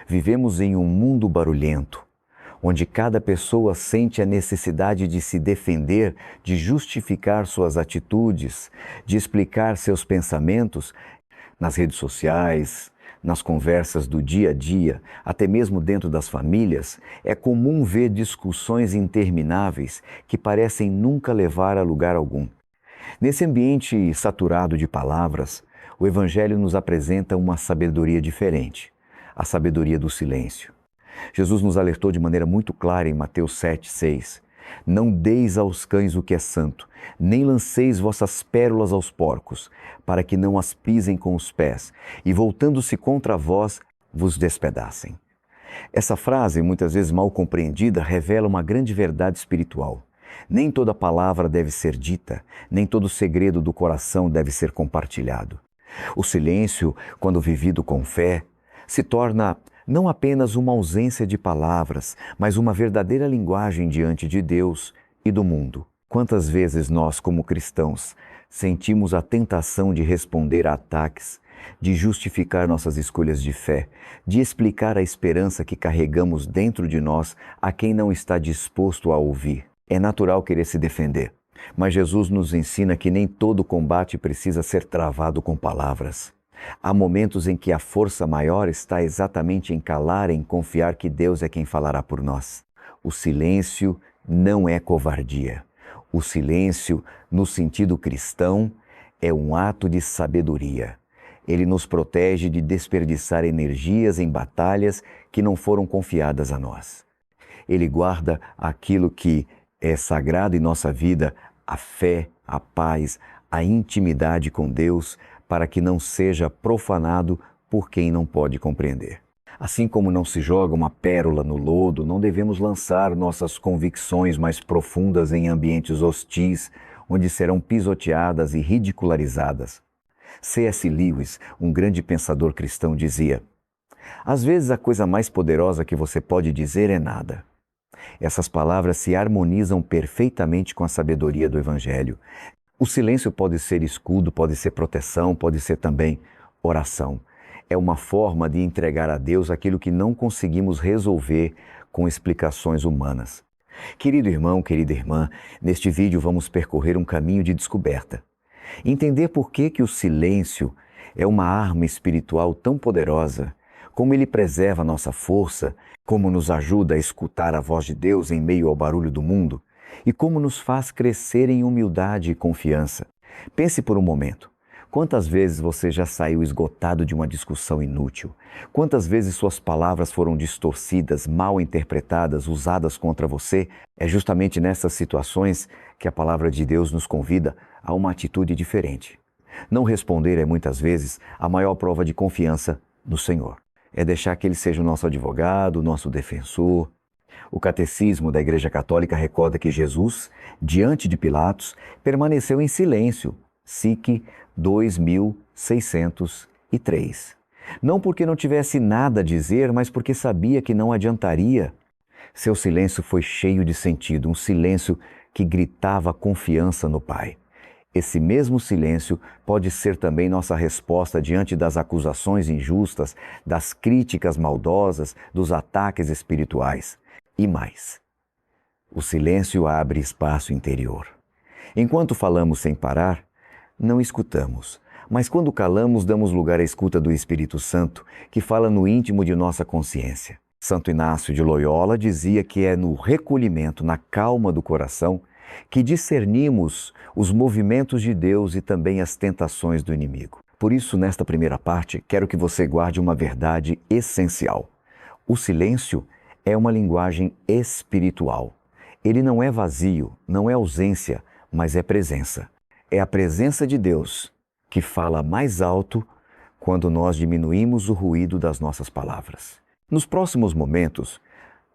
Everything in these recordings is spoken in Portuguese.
Vivemos em um mundo barulhento, onde cada pessoa sente a necessidade de se defender, de justificar suas atitudes, de explicar seus pensamentos nas redes sociais, nas conversas do dia a dia, até mesmo dentro das famílias. É comum ver discussões intermináveis que parecem nunca levar a lugar algum. Nesse ambiente saturado de palavras, o Evangelho nos apresenta uma sabedoria diferente, a sabedoria do silêncio. Jesus nos alertou de maneira muito clara em Mateus 7,6. Não deis aos cães o que é santo, nem lanceis vossas pérolas aos porcos, para que não as pisem com os pés, e voltando-se contra vós, vos despedacem. Essa frase, muitas vezes mal compreendida, revela uma grande verdade espiritual. Nem toda palavra deve ser dita, nem todo segredo do coração deve ser compartilhado. O silêncio, quando vivido com fé, se torna não apenas uma ausência de palavras, mas uma verdadeira linguagem diante de Deus e do mundo. Quantas vezes nós, como cristãos, sentimos a tentação de responder a ataques, de justificar nossas escolhas de fé, de explicar a esperança que carregamos dentro de nós a quem não está disposto a ouvir. É natural querer se defender, mas Jesus nos ensina que nem todo combate precisa ser travado com palavras. Há momentos em que a força maior está exatamente em calar, em confiar que Deus é quem falará por nós. O silêncio não é covardia. O silêncio, no sentido cristão, é um ato de sabedoria. Ele nos protege de desperdiçar energias em batalhas que não foram confiadas a nós. Ele guarda aquilo que é sagrado em nossa vida, a fé, a paz, a intimidade com Deus, para que não seja profanado por quem não pode compreender. Assim como não se joga uma pérola no lodo, não devemos lançar nossas convicções mais profundas em ambientes hostis, onde serão pisoteadas e ridicularizadas. C.S. Lewis, um grande pensador cristão, dizia: às vezes a coisa mais poderosa que você pode dizer é nada. Essas palavras se harmonizam perfeitamente com a sabedoria do Evangelho. O silêncio pode ser escudo, pode ser proteção, pode ser também oração. É uma forma de entregar a Deus aquilo que não conseguimos resolver com explicações humanas. Querido irmão, querida irmã, neste vídeo vamos percorrer um caminho de descoberta. Entender por que o silêncio é uma arma espiritual tão poderosa, como ele preserva a nossa força, como nos ajuda a escutar a voz de Deus em meio ao barulho do mundo, e como nos faz crescer em humildade e confiança. Pense por um momento. Quantas vezes você já saiu esgotado de uma discussão inútil? Quantas vezes suas palavras foram distorcidas, mal interpretadas, usadas contra você? É justamente nessas situações que a palavra de Deus nos convida a uma atitude diferente. Não responder é muitas vezes a maior prova de confiança no Senhor. É deixar que Ele seja o nosso advogado, o nosso defensor. O Catecismo da Igreja Católica recorda que Jesus, diante de Pilatos, permaneceu em silêncio, SIC 2603. Não porque não tivesse nada a dizer, mas porque sabia que não adiantaria. Seu silêncio foi cheio de sentido, um silêncio que gritava confiança no Pai. Esse mesmo silêncio pode ser também nossa resposta diante das acusações injustas, das críticas maldosas, dos ataques espirituais. E mais, o silêncio abre espaço interior. Enquanto falamos sem parar, não escutamos. Mas quando calamos, damos lugar à escuta do Espírito Santo, que fala no íntimo de nossa consciência. Santo Inácio de Loyola dizia que é no recolhimento, na calma do coração, que discernimos os movimentos de Deus e também as tentações do inimigo. Por isso, nesta primeira parte, quero que você guarde uma verdade essencial. O silêncio é uma linguagem espiritual. Ele não é vazio, não é ausência, mas é presença. É a presença de Deus que fala mais alto quando nós diminuímos o ruído das nossas palavras. Nos próximos momentos,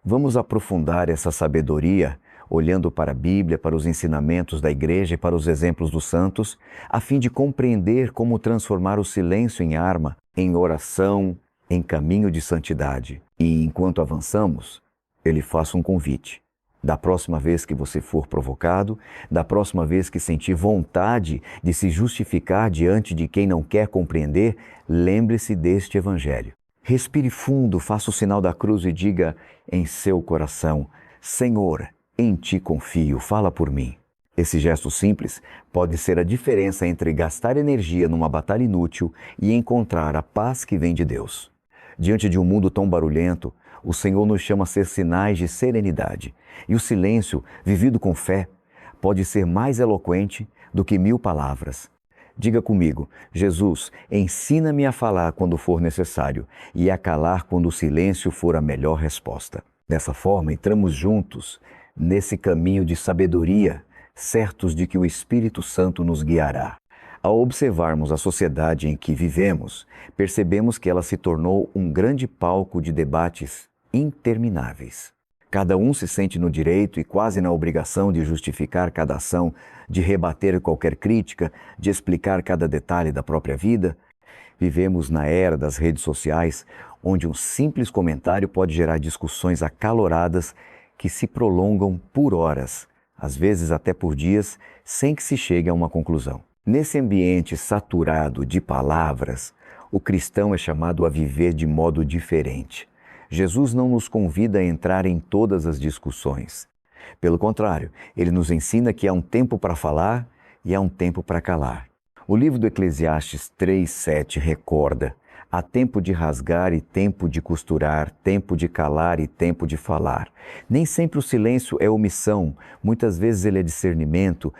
vamos aprofundar essa sabedoria olhando para a Bíblia, para os ensinamentos da Igreja e para os exemplos dos santos, a fim de compreender como transformar o silêncio em arma, em oração, em caminho de santidade. E enquanto avançamos, eu lhe faço um convite. Da próxima vez que você for provocado, da próxima vez que sentir vontade de se justificar diante de quem não quer compreender, lembre-se deste Evangelho. Respire fundo, faça o sinal da cruz e diga em seu coração: Senhor, em ti confio, fala por mim. Esse gesto simples pode ser a diferença entre gastar energia numa batalha inútil e encontrar a paz que vem de Deus. Diante de um mundo tão barulhento, o Senhor nos chama a ser sinais de serenidade. E o silêncio, vivido com fé, pode ser mais eloquente do que 1000 palavras. Diga comigo: Jesus, ensina-me a falar quando for necessário e a calar quando o silêncio for a melhor resposta. Dessa forma, entramos juntos nesse caminho de sabedoria, certos de que o Espírito Santo nos guiará. Ao observarmos a sociedade em que vivemos, percebemos que ela se tornou um grande palco de debates intermináveis. Cada um se sente no direito e quase na obrigação de justificar cada ação, de rebater qualquer crítica, de explicar cada detalhe da própria vida. Vivemos na era das redes sociais, onde um simples comentário pode gerar discussões acaloradas que se prolongam por horas, às vezes até por dias, sem que se chegue a uma conclusão. Nesse ambiente saturado de palavras, o cristão é chamado a viver de modo diferente. Jesus não nos convida a entrar em todas as discussões. Pelo contrário, ele nos ensina que há um tempo para falar e há um tempo para calar. O livro do Eclesiastes 3:7 recorda: há tempo de rasgar e tempo de costurar, tempo de calar e tempo de falar. Nem sempre o silêncio é omissão, muitas vezes ele é discernimento.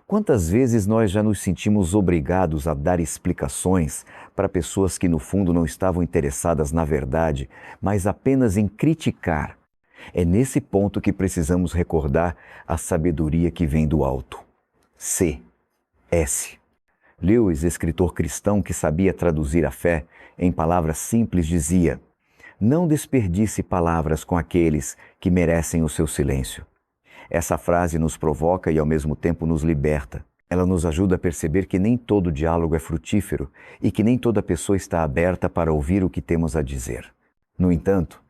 Quantas vezes nós já nos sentimos obrigados a dar explicações para pessoas que no fundo não estavam interessadas na verdade, mas apenas em criticar? É nesse ponto que precisamos recordar a sabedoria que vem do alto. C.S. Lewis, escritor cristão que sabia traduzir a fé em palavras simples, dizia: não desperdice palavras com aqueles que merecem o seu silêncio. Essa frase nos provoca e ao mesmo tempo nos liberta. Ela nos ajuda a perceber que nem todo diálogo é frutífero e que nem toda pessoa está aberta para ouvir o que temos a dizer. No entanto,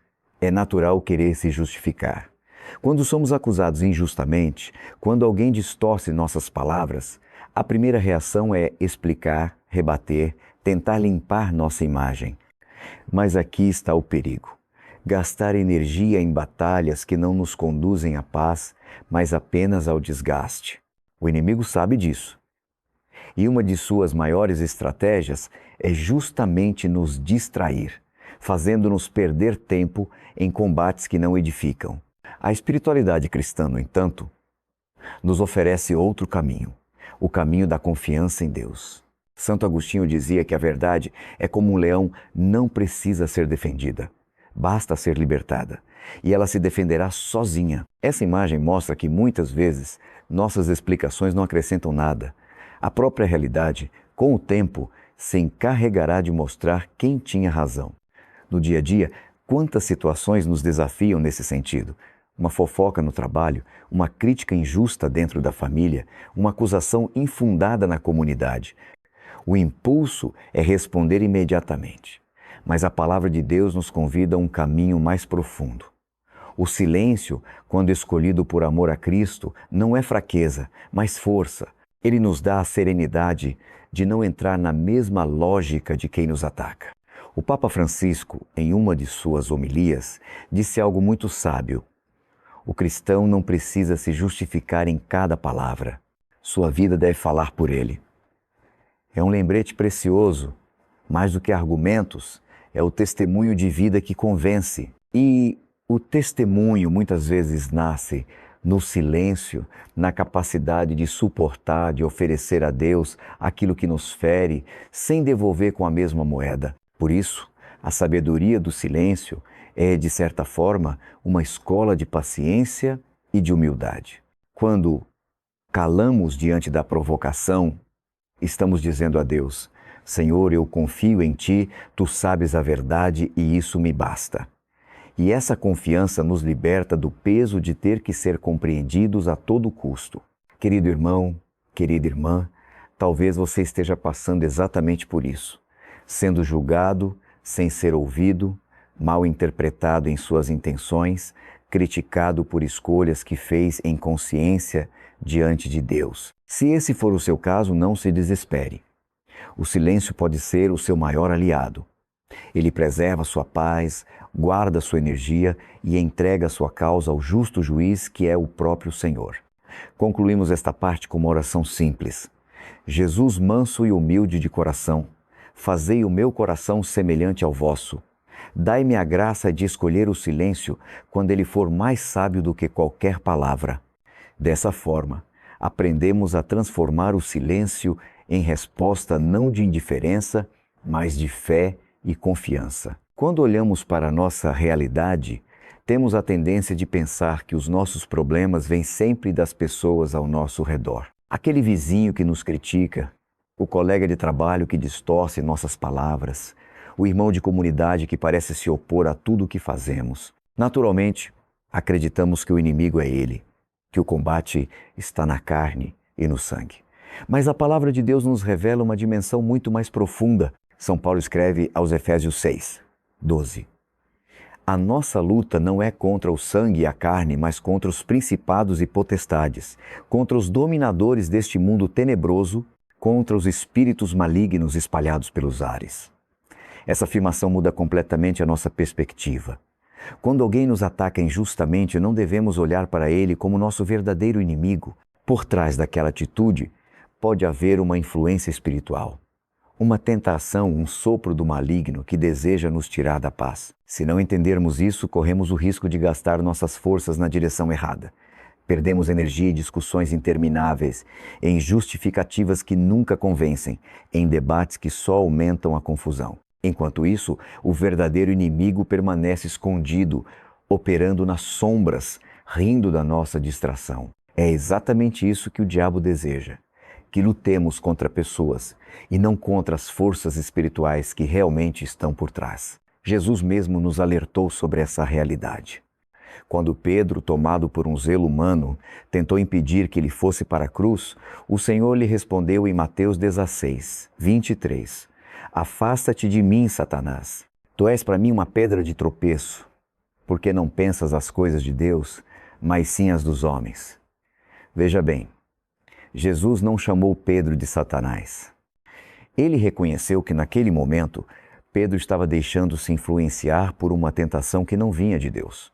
é natural querer se justificar. Quando somos acusados injustamente, quando alguém distorce nossas palavras, a primeira reação é explicar, rebater, tentar limpar nossa imagem. Mas aqui está o perigo: gastar energia em batalhas que não nos conduzem à paz, mas apenas ao desgaste. O inimigo sabe disso. E uma de suas maiores estratégias é justamente nos distrair, fazendo-nos perder tempo em combates que não edificam. A espiritualidade cristã, no entanto, nos oferece outro caminho, o caminho da confiança em Deus. Santo Agostinho dizia que a verdade é como um leão, não precisa ser defendida, basta ser libertada, e ela se defenderá sozinha. Essa imagem mostra que muitas vezes nossas explicações não acrescentam nada. A própria realidade, com o tempo, se encarregará de mostrar quem tinha razão. No dia a dia, quantas situações nos desafiam nesse sentido? Uma fofoca no trabalho, uma crítica injusta dentro da família, uma acusação infundada na comunidade. O impulso é responder imediatamente. Mas a palavra de Deus nos convida a um caminho mais profundo. O silêncio, quando escolhido por amor a Cristo, não é fraqueza, mas força. Ele nos dá a serenidade de não entrar na mesma lógica de quem nos ataca. O Papa Francisco, em uma de suas homilias, disse algo muito sábio: o cristão não precisa se justificar em cada palavra. Sua vida deve falar por ele. É um lembrete precioso. Mais do que argumentos, é o testemunho de vida que convence. E o testemunho muitas vezes nasce no silêncio, na capacidade de suportar, de oferecer a Deus aquilo que nos fere, sem devolver com a mesma moeda. Por isso, a sabedoria do silêncio é, de certa forma, uma escola de paciência e de humildade. Quando calamos diante da provocação, estamos dizendo a Deus: Senhor, eu confio em Ti, Tu sabes a verdade e isso me basta. E essa confiança nos liberta do peso de ter que ser compreendidos a todo custo. Querido irmão, querida irmã, talvez você esteja passando exatamente por isso, sendo julgado, sem ser ouvido, mal interpretado em suas intenções, criticado por escolhas que fez em consciência diante de Deus. Se esse for o seu caso, não se desespere. O silêncio pode ser o seu maior aliado. Ele preserva sua paz, guarda sua energia e entrega sua causa ao justo juiz, que é o próprio Senhor. Concluímos esta parte com uma oração simples. Jesus, manso e humilde de coração, fazei o meu coração semelhante ao vosso. Dai-me a graça de escolher o silêncio quando ele for mais sábio do que qualquer palavra. Dessa forma, aprendemos a transformar o silêncio em resposta não de indiferença, mas de fé e confiança. Quando olhamos para a nossa realidade, temos a tendência de pensar que os nossos problemas vêm sempre das pessoas ao nosso redor. Aquele vizinho que nos critica, o colega de trabalho que distorce nossas palavras, o irmão de comunidade que parece se opor a tudo o que fazemos. Naturalmente, acreditamos que o inimigo é ele, que o combate está na carne e no sangue. Mas a palavra de Deus nos revela uma dimensão muito mais profunda. São Paulo escreve aos Efésios 6, 12. A nossa luta não é contra o sangue e a carne, mas contra os principados e potestades, contra os dominadores deste mundo tenebroso, contra os espíritos malignos espalhados pelos ares. Essa afirmação muda completamente a nossa perspectiva. Quando alguém nos ataca injustamente, não devemos olhar para ele como nosso verdadeiro inimigo. Por trás daquela atitude, pode haver uma influência espiritual. Uma tentação, um sopro do maligno que deseja nos tirar da paz. Se não entendermos isso, corremos o risco de gastar nossas forças na direção errada. Perdemos energia em discussões intermináveis, em justificativas que nunca convencem, em debates que só aumentam a confusão. Enquanto isso, o verdadeiro inimigo permanece escondido, operando nas sombras, rindo da nossa distração. É exatamente isso que o diabo deseja. Que lutemos contra pessoas e não contra as forças espirituais que realmente estão por trás. Jesus mesmo nos alertou sobre essa realidade. Quando Pedro, tomado por um zelo humano, tentou impedir que ele fosse para a cruz, o Senhor lhe respondeu em Mateus 16, 23. Afasta-te de mim, Satanás. Tu és para mim uma pedra de tropeço, porque não pensas as coisas de Deus, mas sim as dos homens. Veja bem, Jesus não chamou Pedro de Satanás. Ele reconheceu que naquele momento, Pedro estava deixando-se influenciar por uma tentação que não vinha de Deus.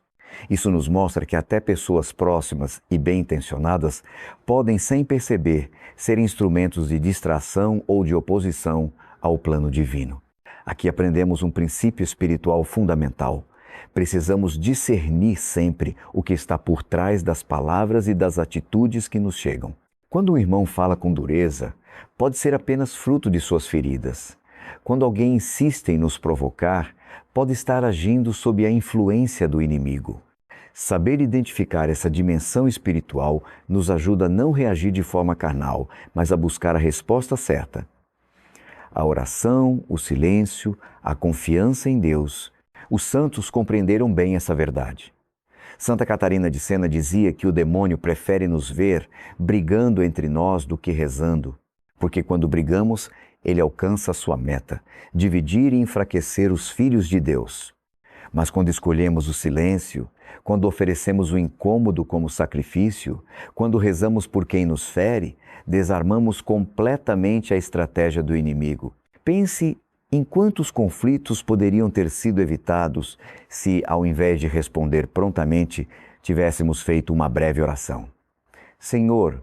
Isso nos mostra que até pessoas próximas e bem-intencionadas podem, sem perceber, ser instrumentos de distração ou de oposição ao plano divino. Aqui aprendemos um princípio espiritual fundamental. Precisamos discernir sempre o que está por trás das palavras e das atitudes que nos chegam. Quando um irmão fala com dureza, pode ser apenas fruto de suas feridas. Quando alguém insiste em nos provocar, pode estar agindo sob a influência do inimigo. Saber identificar essa dimensão espiritual nos ajuda a não reagir de forma carnal, mas a buscar a resposta certa. A oração, o silêncio, a confiança em Deus. Os santos compreenderam bem essa verdade. Santa Catarina de Sena dizia que o demônio prefere nos ver brigando entre nós do que rezando, porque quando brigamos, ele alcança a sua meta, dividir e enfraquecer os filhos de Deus. Mas quando escolhemos o silêncio, quando oferecemos o incômodo como sacrifício, quando rezamos por quem nos fere, desarmamos completamente a estratégia do inimigo. Pense em quantos conflitos poderiam ter sido evitados se, ao invés de responder prontamente, tivéssemos feito uma breve oração. Senhor,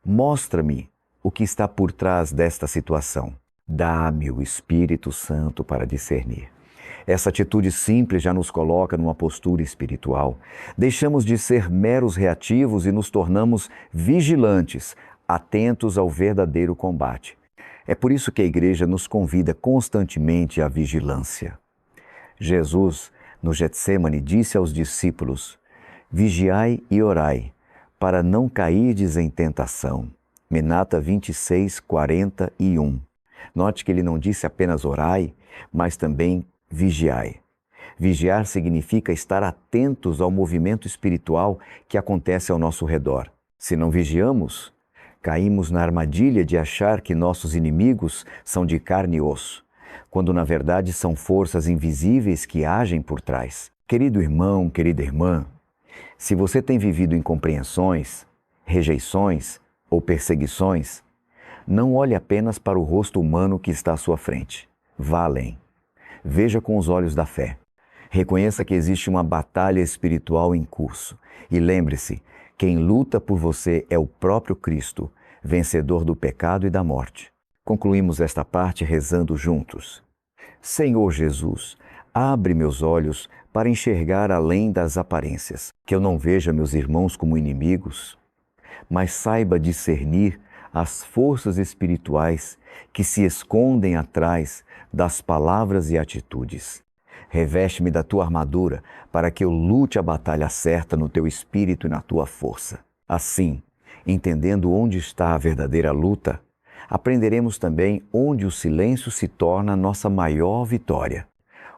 mostra-me o que está por trás desta situação. Dá-me o Espírito Santo para discernir. Essa atitude simples já nos coloca numa postura espiritual. Deixamos de ser meros reativos e nos tornamos vigilantes, atentos ao verdadeiro combate. É por isso que a Igreja nos convida constantemente à vigilância. Jesus, no Getsêmani, disse aos discípulos: vigiai e orai, para não cairdes em tentação. Menata 26, 41. Note que ele não disse apenas orai, mas também vigiai. Vigiar significa estar atentos ao movimento espiritual que acontece ao nosso redor. Se não vigiamos, caímos na armadilha de achar que nossos inimigos são de carne e osso, quando na verdade são forças invisíveis que agem por trás. Querido irmão, querida irmã, se você tem vivido incompreensões, rejeições ou perseguições, não olhe apenas para o rosto humano que está à sua frente. Vá além. Veja com os olhos da fé. Reconheça que existe uma batalha espiritual em curso. E lembre-se, quem luta por você é o próprio Cristo, vencedor do pecado e da morte. Concluímos esta parte rezando juntos. Senhor Jesus, abre meus olhos para enxergar além das aparências, que eu não veja meus irmãos como inimigos, mas saiba discernir as forças espirituais que se escondem atrás das palavras e atitudes. Reveste-me da tua armadura para que eu lute a batalha certa no teu espírito e na tua força. Assim, entendendo onde está a verdadeira luta, aprenderemos também onde o silêncio se torna a nossa maior vitória.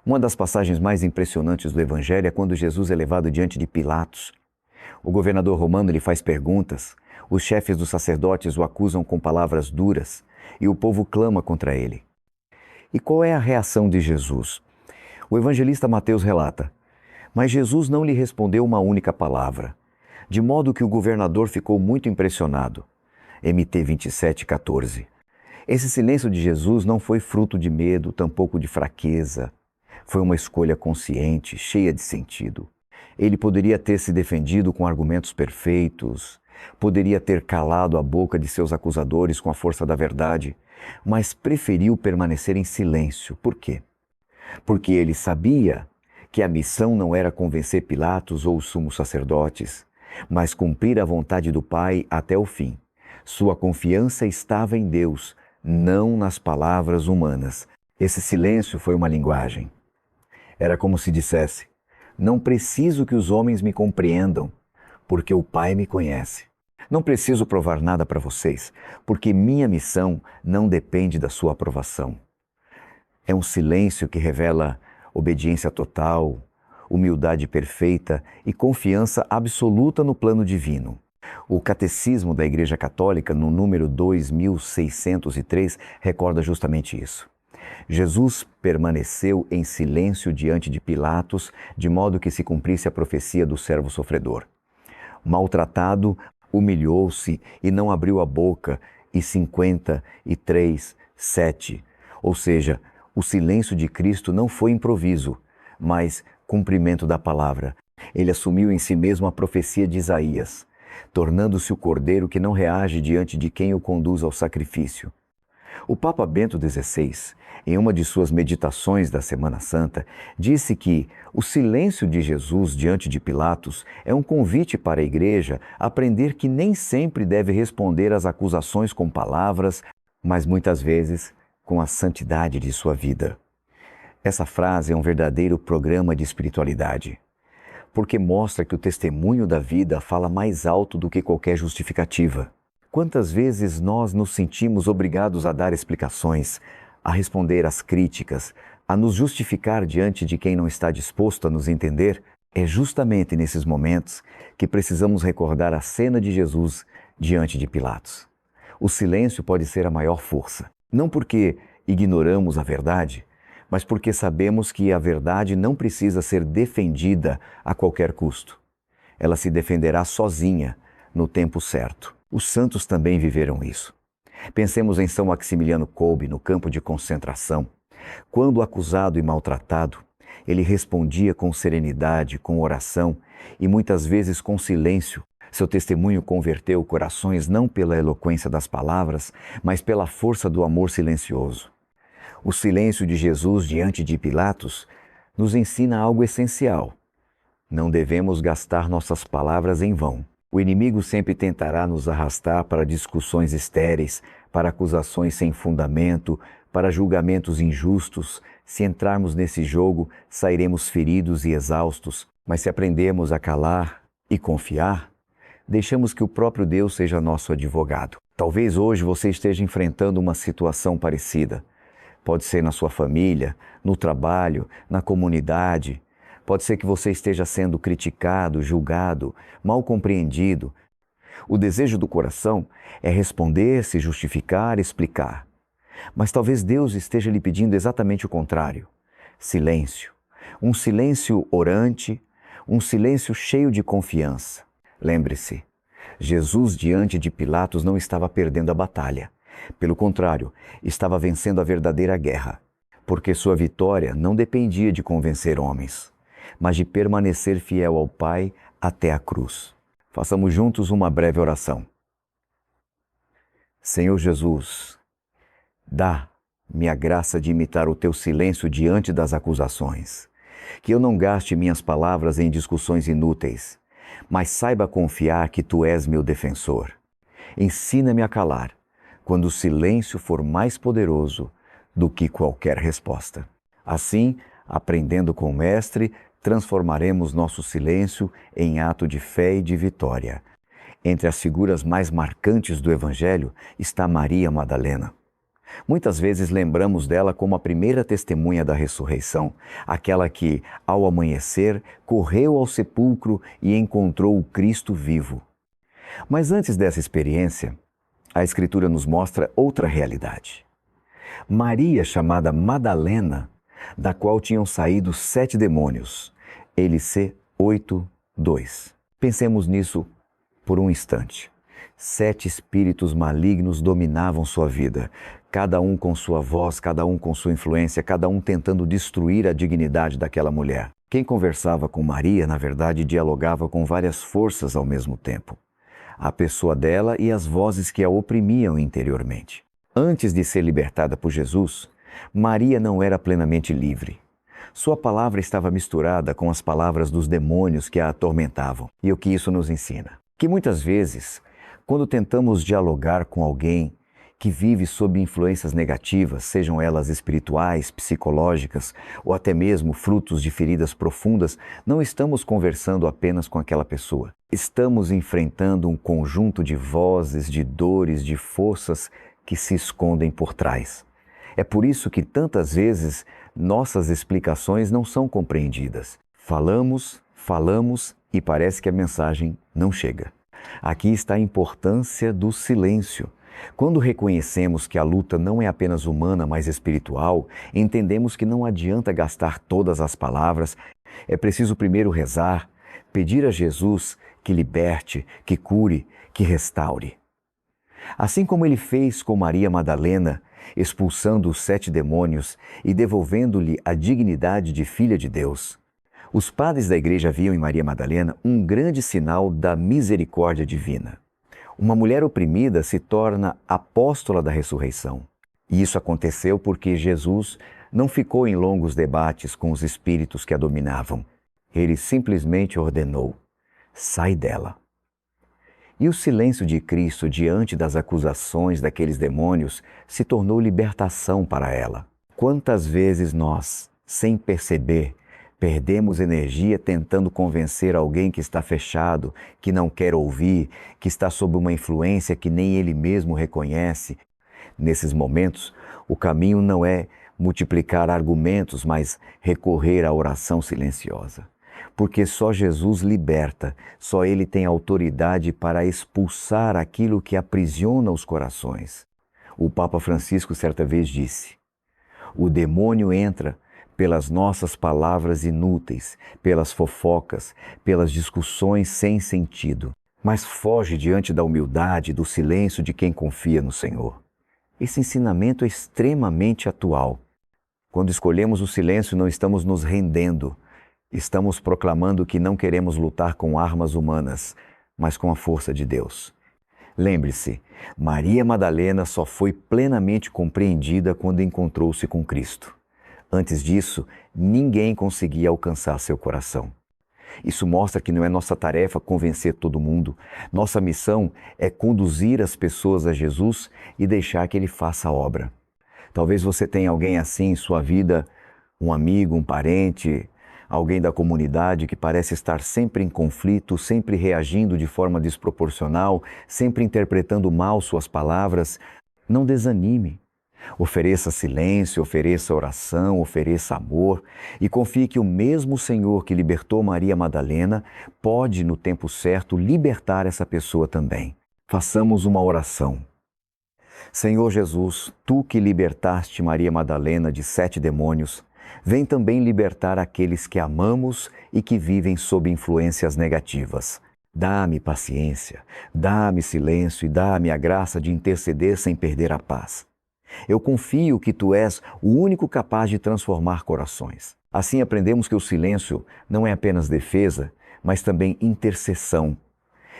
Uma das passagens mais impressionantes do Evangelho é quando Jesus é levado diante de Pilatos. O governador romano lhe faz perguntas, os chefes dos sacerdotes o acusam com palavras duras e o povo clama contra ele. E qual é a reação de Jesus? O evangelista Mateus relata: mas Jesus não lhe respondeu uma única palavra, de modo que o governador ficou muito impressionado. MT 27:14. Esse silêncio de Jesus não foi fruto de medo, tampouco de fraqueza. Foi uma escolha consciente, cheia de sentido. Ele poderia ter se defendido com argumentos perfeitos, poderia ter calado a boca de seus acusadores com a força da verdade, mas preferiu permanecer em silêncio. Por quê? Porque ele sabia que a missão não era convencer Pilatos ou os sumos sacerdotes, mas cumprir a vontade do Pai até o fim. Sua confiança estava em Deus, não nas palavras humanas. Esse silêncio foi uma linguagem. Era como se dissesse: não preciso que os homens me compreendam, porque o Pai me conhece. Não preciso provar nada para vocês, porque minha missão não depende da sua aprovação. É um silêncio que revela obediência total, humildade perfeita e confiança absoluta no plano divino. O Catecismo da Igreja Católica, no número 2603, recorda justamente isso. Jesus permaneceu em silêncio diante de Pilatos, de modo que se cumprisse a profecia do servo sofredor. Maltratado, humilhou-se e não abriu a boca, e 53:7. Ou seja, o silêncio de Cristo não foi improviso, mas cumprimento da palavra. Ele assumiu em si mesmo a profecia de Isaías, tornando-se o cordeiro que não reage diante de quem o conduz ao sacrifício. O Papa Bento XVI, em uma de suas meditações da Semana Santa, disse que o silêncio de Jesus diante de Pilatos é um convite para a Igreja a aprender que nem sempre deve responder às acusações com palavras, mas muitas vezes com a santidade de sua vida. Essa frase é um verdadeiro programa de espiritualidade, porque mostra que o testemunho da vida fala mais alto do que qualquer justificativa. Quantas vezes nós nos sentimos obrigados a dar explicações, a responder às críticas, a nos justificar diante de quem não está disposto a nos entender? É justamente nesses momentos que precisamos recordar a cena de Jesus diante de Pilatos. O silêncio pode ser a maior força, não porque ignoramos a verdade, mas porque sabemos que a verdade não precisa ser defendida a qualquer custo. Ela se defenderá sozinha no tempo certo. Os santos também viveram isso. Pensemos em São Maximiliano Kolbe no campo de concentração. Quando acusado e maltratado, ele respondia com serenidade, com oração e muitas vezes com silêncio. Seu testemunho converteu corações não pela eloquência das palavras, mas pela força do amor silencioso. O silêncio de Jesus diante de Pilatos nos ensina algo essencial. Não devemos gastar nossas palavras em vão. O inimigo sempre tentará nos arrastar para discussões estéreis, para acusações sem fundamento, para julgamentos injustos. Se entrarmos nesse jogo, sairemos feridos e exaustos. Mas se aprendermos a calar e confiar, deixamos que o próprio Deus seja nosso advogado. Talvez hoje você esteja enfrentando uma situação parecida. Pode ser na sua família, no trabalho, na comunidade. Pode ser que você esteja sendo criticado, julgado, mal compreendido. O desejo do coração é responder, se justificar, explicar. Mas talvez Deus esteja lhe pedindo exatamente o contrário. Silêncio. Um silêncio orante, um silêncio cheio de confiança. Lembre-se, Jesus diante de Pilatos não estava perdendo a batalha. Pelo contrário, estava vencendo a verdadeira guerra. porque sua vitória não dependia de convencer homens, mas de permanecer fiel ao Pai até a cruz. Façamos juntos uma breve oração. Senhor Jesus, dá-me a graça de imitar o teu silêncio diante das acusações. Que eu não gaste minhas palavras em discussões inúteis, mas saiba confiar que tu és meu defensor. Ensina-me a calar, quando o silêncio for mais poderoso do que qualquer resposta. Assim, aprendendo com o Mestre, transformaremos nosso silêncio em ato de fé e de vitória. Entre as figuras mais marcantes do Evangelho está Maria Madalena. Muitas vezes lembramos dela como a primeira testemunha da ressurreição, aquela que, ao amanhecer, correu ao sepulcro e encontrou o Cristo vivo. Mas antes dessa experiência, a Escritura nos mostra outra realidade. Maria, chamada Madalena, da qual tinham saído 7 demônios, LC 8:2. Pensemos nisso por um instante. 7 espíritos malignos dominavam sua vida, cada um com sua voz, cada um com sua influência, cada um tentando destruir a dignidade daquela mulher. Quem conversava com Maria, na verdade, dialogava com várias forças ao mesmo tempo. A pessoa dela e as vozes que a oprimiam interiormente. Antes de ser libertada por Jesus, Maria não era plenamente livre. Sua palavra estava misturada com as palavras dos demônios que a atormentavam. E o que isso nos ensina? Que muitas vezes, quando tentamos dialogar com alguém que vive sob influências negativas, sejam elas espirituais, psicológicas ou até mesmo frutos de feridas profundas, não estamos conversando apenas com aquela pessoa. Estamos enfrentando um conjunto de vozes, de dores, de forças que se escondem por trás. É por isso que tantas vezes nossas explicações não são compreendidas. Falamos e parece que a mensagem não chega. Aqui está a importância do silêncio. Quando reconhecemos que a luta não é apenas humana, mas espiritual, entendemos que não adianta gastar todas as palavras. É preciso primeiro rezar, pedir a Jesus que liberte, que cure, que restaure. Assim como ele fez com Maria Madalena, expulsando os 7 demônios e devolvendo-lhe a dignidade de filha de Deus, os padres da igreja viam em Maria Madalena um grande sinal da misericórdia divina. Uma mulher oprimida se torna apóstola da ressurreição. E isso aconteceu porque Jesus não ficou em longos debates com os espíritos que a dominavam. Ele simplesmente ordenou: sai dela. E o silêncio de Cristo diante das acusações daqueles demônios se tornou libertação para ela. Quantas vezes nós, sem perceber, perdemos energia tentando convencer alguém que está fechado, que não quer ouvir, que está sob uma influência que nem ele mesmo reconhece. Nesses momentos, o caminho não é multiplicar argumentos, mas recorrer à oração silenciosa. Porque só Jesus liberta, só Ele tem autoridade para expulsar aquilo que aprisiona os corações. O Papa Francisco certa vez disse: o demônio entra pelas nossas palavras inúteis, pelas fofocas, pelas discussões sem sentido, mas foge diante da humildade e do silêncio de quem confia no Senhor. Esse ensinamento é extremamente atual. Quando escolhemos o silêncio, não estamos nos rendendo. Estamos proclamando que não queremos lutar com armas humanas, mas com a força de Deus. Lembre-se, Maria Madalena só foi plenamente compreendida quando encontrou-se com Cristo. Antes disso, ninguém conseguia alcançar seu coração. Isso mostra que não é nossa tarefa convencer todo mundo. Nossa missão é conduzir as pessoas a Jesus e deixar que Ele faça a obra. Talvez você tenha alguém assim em sua vida, um amigo, um parente, alguém da comunidade que parece estar sempre em conflito, sempre reagindo de forma desproporcional, sempre interpretando mal suas palavras. Não desanime. Ofereça silêncio, ofereça oração, ofereça amor e confie que o mesmo Senhor que libertou Maria Madalena pode, no tempo certo, libertar essa pessoa também. Façamos uma oração. Senhor Jesus, Tu que libertaste Maria Madalena de 7 demônios, vem também libertar aqueles que amamos e que vivem sob influências negativas. Dá-me paciência, dá-me silêncio e dá-me a graça de interceder sem perder a paz. Eu confio que Tu és o único capaz de transformar corações. Assim aprendemos que o silêncio não é apenas defesa, mas também intercessão.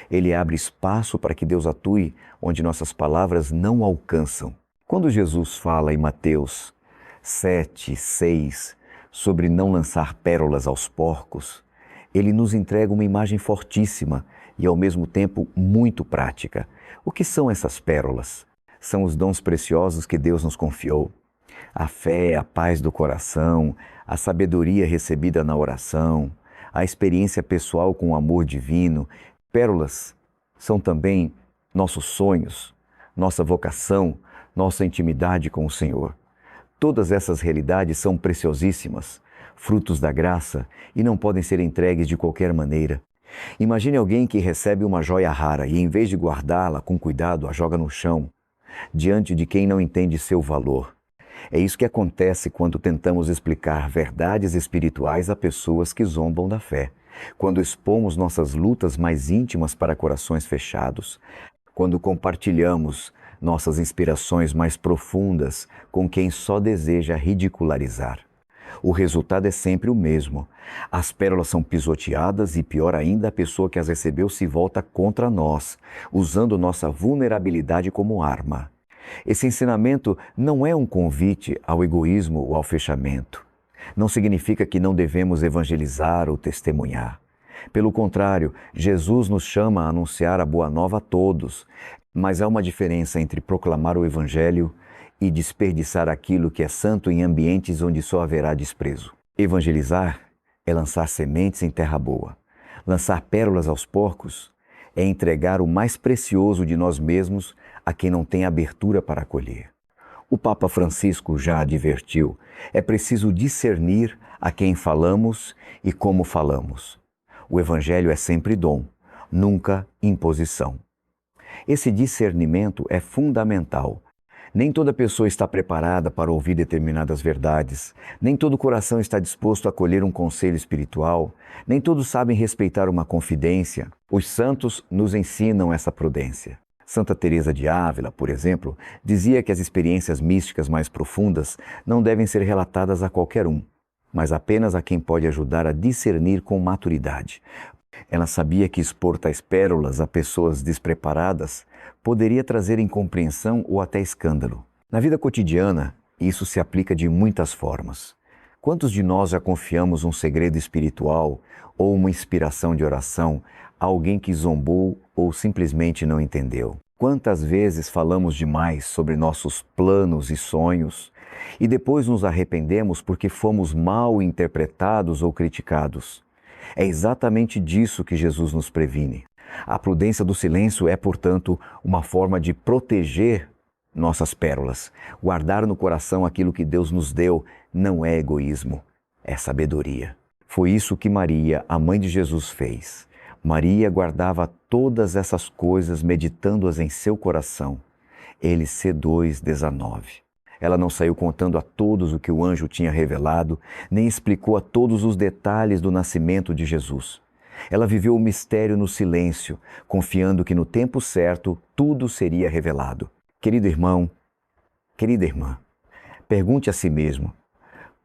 Ele abre espaço para que Deus atue onde nossas palavras não alcançam. Quando Jesus fala em Mateus 7:6 sobre não lançar pérolas aos porcos, ele nos entrega uma imagem fortíssima e ao mesmo tempo muito prática. O que são essas pérolas? São os dons preciosos que Deus nos confiou. A fé, a paz do coração, a sabedoria recebida na oração, a experiência pessoal com o amor divino. Pérolas são também nossos sonhos, nossa vocação, nossa intimidade com o Senhor. Todas essas realidades são preciosíssimas, frutos da graça e não podem ser entregues de qualquer maneira. Imagine alguém que recebe uma joia rara e, em vez de guardá-la com cuidado, a joga no chão, diante de quem não entende seu valor. É isso que acontece quando tentamos explicar verdades espirituais a pessoas que zombam da fé. Quando expomos nossas lutas mais íntimas para corações fechados, quando compartilhamos nossas inspirações mais profundas com quem só deseja ridicularizar. O resultado é sempre o mesmo. As pérolas são pisoteadas e, pior ainda, a pessoa que as recebeu se volta contra nós, usando nossa vulnerabilidade como arma. Esse ensinamento não é um convite ao egoísmo ou ao fechamento. Não significa que não devemos evangelizar ou testemunhar. Pelo contrário, Jesus nos chama a anunciar a boa nova a todos, mas há uma diferença entre proclamar o Evangelho e desperdiçar aquilo que é santo em ambientes onde só haverá desprezo. Evangelizar é lançar sementes em terra boa. Lançar pérolas aos porcos é entregar o mais precioso de nós mesmos a quem não tem abertura para acolher. O Papa Francisco já advertiu, é preciso discernir a quem falamos e como falamos. O Evangelho é sempre dom, nunca imposição. Esse discernimento é fundamental. Nem toda pessoa está preparada para ouvir determinadas verdades, nem todo coração está disposto a acolher um conselho espiritual, nem todos sabem respeitar uma confidência. Os santos nos ensinam essa prudência. Santa Teresa de Ávila, por exemplo, dizia que as experiências místicas mais profundas não devem ser relatadas a qualquer um, mas apenas a quem pode ajudar a discernir com maturidade. Ela sabia que expor tais pérolas a pessoas despreparadas poderia trazer incompreensão ou até escândalo. Na vida cotidiana, isso se aplica de muitas formas. Quantos de nós já confiamos um segredo espiritual ou uma inspiração de oração a alguém que zombou ou simplesmente não entendeu? Quantas vezes falamos demais sobre nossos planos e sonhos e depois nos arrependemos porque fomos mal interpretados ou criticados? É exatamente disso que Jesus nos previne. A prudência do silêncio é, portanto, uma forma de proteger nossas pérolas. Guardar no coração aquilo que Deus nos deu não é egoísmo, é sabedoria. Foi isso que Maria, a mãe de Jesus, fez. Maria guardava todas essas coisas, meditando-as em seu coração. Ele C2:19. Ela não saiu contando a todos o que o anjo tinha revelado, nem explicou a todos os detalhes do nascimento de Jesus. Ela viveu o mistério no silêncio, confiando que no tempo certo tudo seria revelado. Querido irmão, querida irmã, pergunte a si mesmo,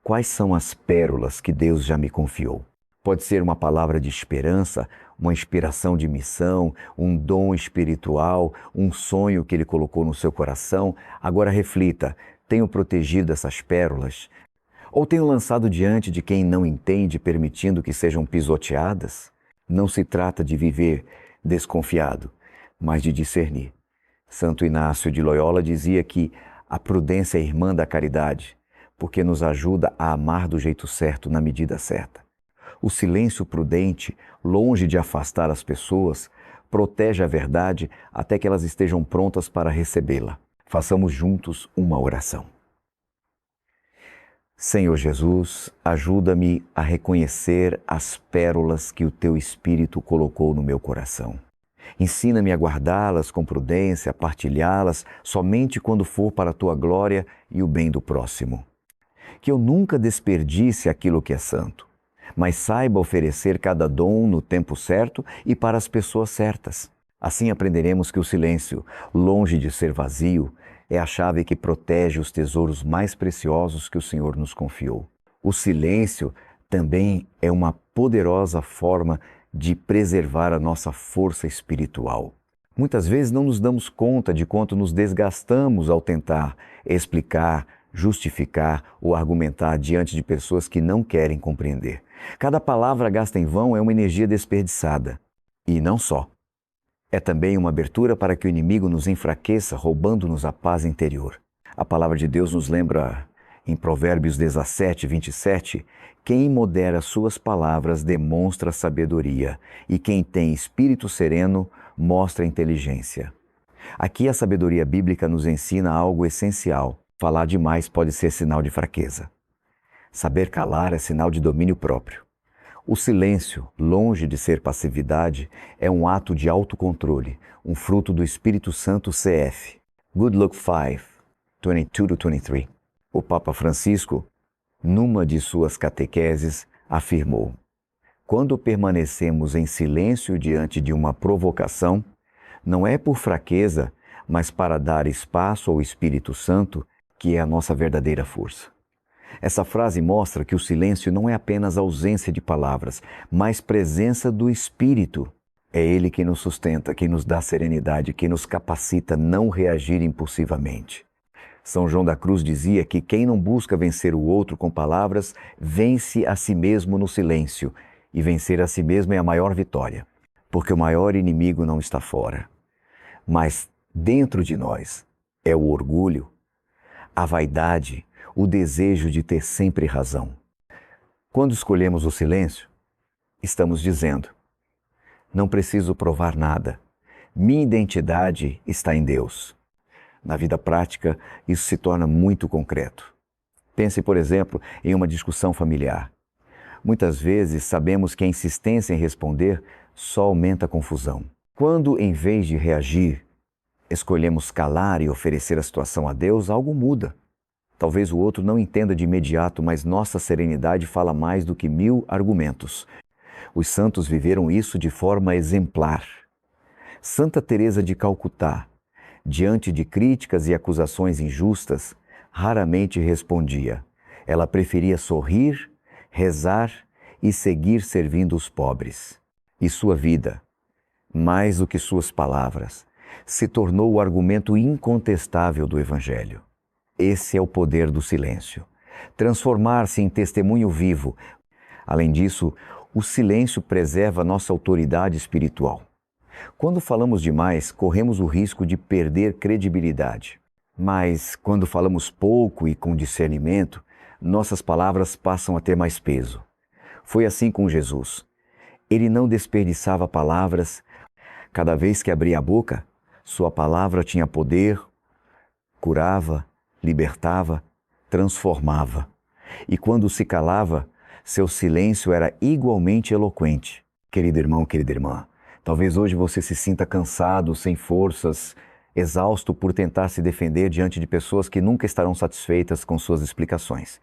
quais são as pérolas que Deus já me confiou? Pode ser uma palavra de esperança, uma inspiração de missão, um dom espiritual, um sonho que Ele colocou no seu coração. Agora reflita, tenho protegido essas pérolas? Ou tenho lançado diante de quem não entende, permitindo que sejam pisoteadas? Não se trata de viver desconfiado, mas de discernir. Santo Inácio de Loyola dizia que a prudência é irmã da caridade, porque nos ajuda a amar do jeito certo, na medida certa. O silêncio prudente, longe de afastar as pessoas, protege a verdade até que elas estejam prontas para recebê-la. Façamos juntos uma oração. Senhor Jesus, ajuda-me a reconhecer as pérolas que o Teu Espírito colocou no meu coração. Ensina-me a guardá-las com prudência, a partilhá-las somente quando for para a Tua glória e o bem do próximo. Que eu nunca desperdice aquilo que é santo, mas saiba oferecer cada dom no tempo certo e para as pessoas certas. Assim aprenderemos que o silêncio, longe de ser vazio, é a chave que protege os tesouros mais preciosos que o Senhor nos confiou. O silêncio também é uma poderosa forma de preservar a nossa força espiritual. Muitas vezes não nos damos conta de quanto nos desgastamos ao tentar explicar, justificar ou argumentar diante de pessoas que não querem compreender. Cada palavra gasta em vão é uma energia desperdiçada. E não só. É também uma abertura para que o inimigo nos enfraqueça, roubando-nos a paz interior. A palavra de Deus nos lembra em Provérbios 17, 27, quem modera suas palavras demonstra sabedoria, e quem tem espírito sereno mostra inteligência. Aqui a sabedoria bíblica nos ensina algo essencial. Falar demais pode ser sinal de fraqueza. Saber calar é sinal de domínio próprio. O silêncio, longe de ser passividade, é um ato de autocontrole, um fruto do Espírito Santo CF. Good Luck 5, 22-23. O Papa Francisco, numa de suas catequeses, afirmou: quando permanecemos em silêncio diante de uma provocação, não é por fraqueza, mas para dar espaço ao Espírito Santo, que é a nossa verdadeira força. Essa frase mostra que o silêncio não é apenas ausência de palavras, mas presença do Espírito. É Ele quem nos sustenta, quem nos dá serenidade, quem nos capacita a não reagir impulsivamente. São João da Cruz dizia que quem não busca vencer o outro com palavras, vence a si mesmo no silêncio. E vencer a si mesmo é a maior vitória, porque o maior inimigo não está fora, mas dentro de nós. É o orgulho, a vaidade, o desejo de ter sempre razão. Quando escolhemos o silêncio, estamos dizendo: não preciso provar nada, minha identidade está em Deus. Na vida prática, isso se torna muito concreto. Pense, por exemplo, em uma discussão familiar. Muitas vezes sabemos que a insistência em responder só aumenta a confusão. Quando, em vez de reagir, escolhemos calar e oferecer a situação a Deus, algo muda. Talvez o outro não entenda de imediato, mas nossa serenidade fala mais do que 1000 argumentos. Os santos viveram isso de forma exemplar. Santa Teresa de Calcutá, diante de críticas e acusações injustas, raramente respondia. Ela preferia sorrir, rezar e seguir servindo os pobres. E sua vida, mais do que suas palavras, se tornou o argumento incontestável do Evangelho. Esse é o poder do silêncio. Transformar-se em testemunho vivo. Além disso, o silêncio preserva nossa autoridade espiritual. Quando falamos demais, corremos o risco de perder credibilidade. Mas, quando falamos pouco e com discernimento, nossas palavras passam a ter mais peso. Foi assim com Jesus. Ele não desperdiçava palavras. Cada vez que abria a boca, sua palavra tinha poder, curava, libertava, transformava. E quando se calava, seu silêncio era igualmente eloquente. Querido irmão, querida irmã, talvez hoje você se sinta cansado, sem forças, exausto por tentar se defender diante de pessoas que nunca estarão satisfeitas com suas explicações.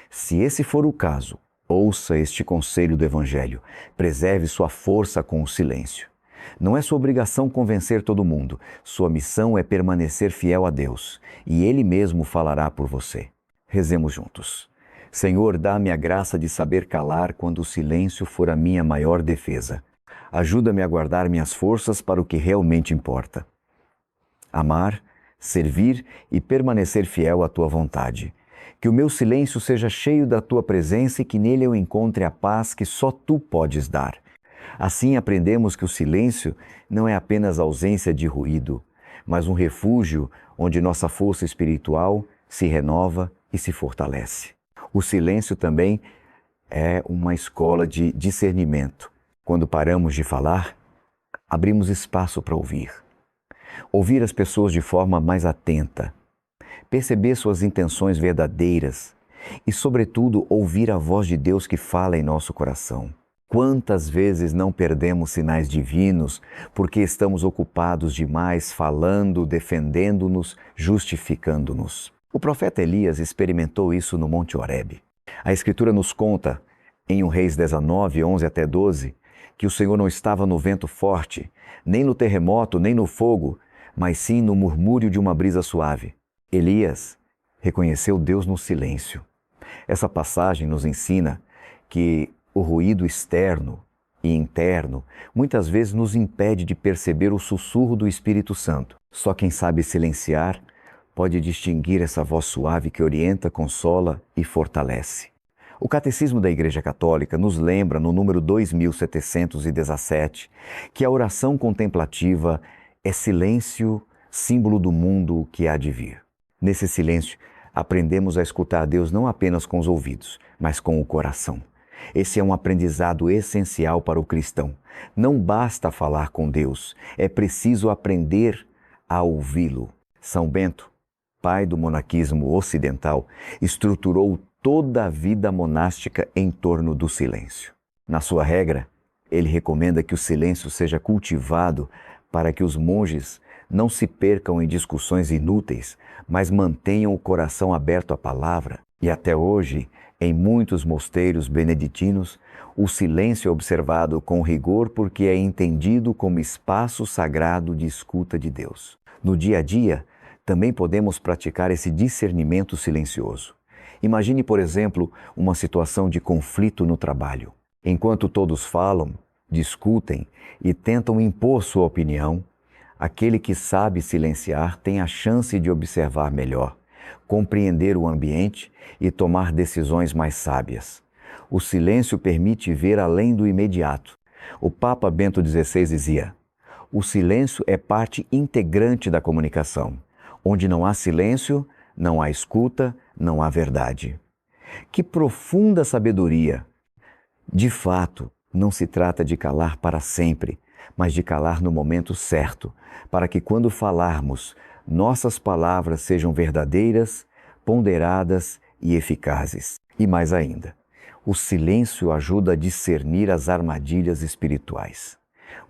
Se esse for o caso, ouça este conselho do Evangelho. Preserve sua força com o silêncio. Não é sua obrigação convencer todo mundo. Sua missão é permanecer fiel a Deus, e Ele mesmo falará por você. Rezemos juntos. Senhor, dá-me a graça de saber calar quando o silêncio for a minha maior defesa. Ajuda-me a guardar minhas forças para o que realmente importa. Amar, servir e permanecer fiel à Tua vontade. Que o meu silêncio seja cheio da Tua presença e que nele eu encontre a paz que só Tu podes dar. Assim aprendemos que o silêncio não é apenas ausência de ruído, mas um refúgio onde nossa força espiritual se renova e se fortalece. O silêncio também é uma escola de discernimento. Quando paramos de falar, abrimos espaço para ouvir. Ouvir as pessoas de forma mais atenta, perceber suas intenções verdadeiras e, sobretudo, ouvir a voz de Deus que fala em nosso coração. Quantas vezes não perdemos sinais divinos porque estamos ocupados demais falando, defendendo-nos, justificando-nos? O profeta Elias experimentou isso no Monte Horebe. A Escritura nos conta, em 1 Reis 19, 11 até 12, que o Senhor não estava no vento forte, nem no terremoto, nem no fogo, mas sim no murmúrio de uma brisa suave. Elias reconheceu Deus no silêncio. Essa passagem nos ensina que o ruído externo e interno muitas vezes nos impede de perceber o sussurro do Espírito Santo. Só quem sabe silenciar pode distinguir essa voz suave que orienta, consola e fortalece. O Catecismo da Igreja Católica nos lembra, no número 2717, que a oração contemplativa é silêncio, símbolo do mundo que há de vir. Nesse silêncio, aprendemos a escutar a Deus não apenas com os ouvidos, mas com o coração. Esse é um aprendizado essencial para o cristão. Não basta falar com Deus, é preciso aprender a ouvi-lo. São Bento, pai do monaquismo ocidental, estruturou toda a vida monástica em torno do silêncio. Na sua regra, ele recomenda que o silêncio seja cultivado para que os monges não se percam em discussões inúteis, mas mantenham o coração aberto à palavra. E até hoje, em muitos mosteiros beneditinos, o silêncio é observado com rigor porque é entendido como espaço sagrado de escuta de Deus. No dia a dia, também podemos praticar esse discernimento silencioso. Imagine, por exemplo, uma situação de conflito no trabalho. Enquanto todos falam, discutem e tentam impor sua opinião, aquele que sabe silenciar tem a chance de observar melhor, compreender o ambiente e tomar decisões mais sábias. O silêncio permite ver além do imediato. O Papa Bento XVI dizia: o silêncio é parte integrante da comunicação. Onde não há silêncio, não há escuta, não há verdade. Que profunda sabedoria! De fato, não se trata de calar para sempre, mas de calar no momento certo, para que quando falarmos, nossas palavras sejam verdadeiras, ponderadas e eficazes. E mais ainda, o silêncio ajuda a discernir as armadilhas espirituais.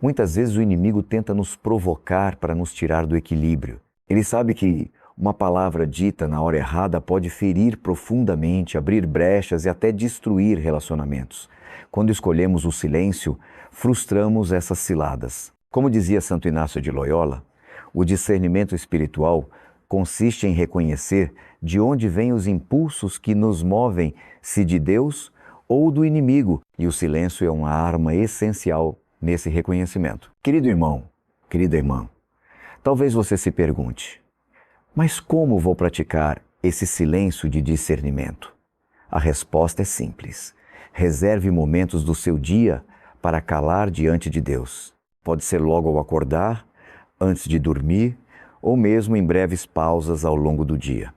Muitas vezes o inimigo tenta nos provocar para nos tirar do equilíbrio. Ele sabe que uma palavra dita na hora errada pode ferir profundamente, abrir brechas e até destruir relacionamentos. Quando escolhemos o silêncio, frustramos essas ciladas. Como dizia Santo Inácio de Loyola, o discernimento espiritual consiste em reconhecer de onde vêm os impulsos que nos movem, se de Deus ou do inimigo, e o silêncio é uma arma essencial nesse reconhecimento. Querido irmão, querida irmã, talvez você se pergunte: mas como vou praticar esse silêncio de discernimento? A resposta é simples. Reserve momentos do seu dia para calar diante de Deus. Pode ser logo ao acordar, antes de dormir, ou mesmo em breves pausas ao longo do dia.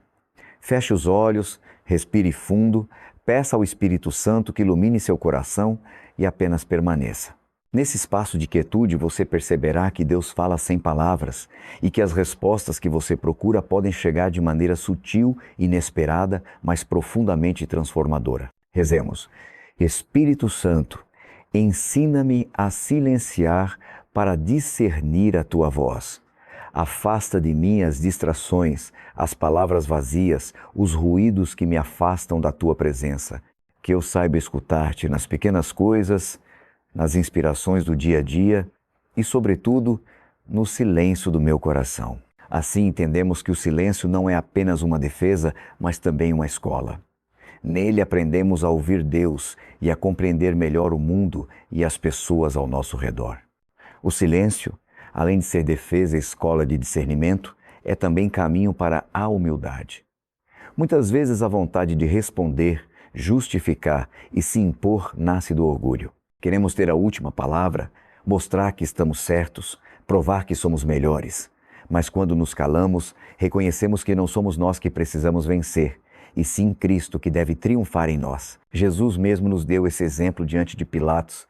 Feche os olhos, respire fundo, peça ao Espírito Santo que ilumine seu coração e apenas permaneça. Nesse espaço de quietude, você perceberá que Deus fala sem palavras e que as respostas que você procura podem chegar de maneira sutil, inesperada, mas profundamente transformadora. Rezemos. Espírito Santo, ensina-me a silenciar para discernir a Tua voz. Afasta de mim as distrações, as palavras vazias, os ruídos que me afastam da Tua presença. Que eu saiba escutar-Te nas pequenas coisas, nas inspirações do dia a dia e, sobretudo, no silêncio do meu coração. Assim entendemos que o silêncio não é apenas uma defesa, mas também uma escola. Nele aprendemos a ouvir Deus e a compreender melhor o mundo e as pessoas ao nosso redor. O silêncio, além de ser defesa e escola de discernimento, é também caminho para a humildade. Muitas vezes a vontade de responder, justificar e se impor nasce do orgulho. Queremos ter a última palavra, mostrar que estamos certos, provar que somos melhores. Mas quando nos calamos, reconhecemos que não somos nós que precisamos vencer, e sim Cristo que deve triunfar em nós. Jesus mesmo nos deu esse exemplo diante de Pilatos.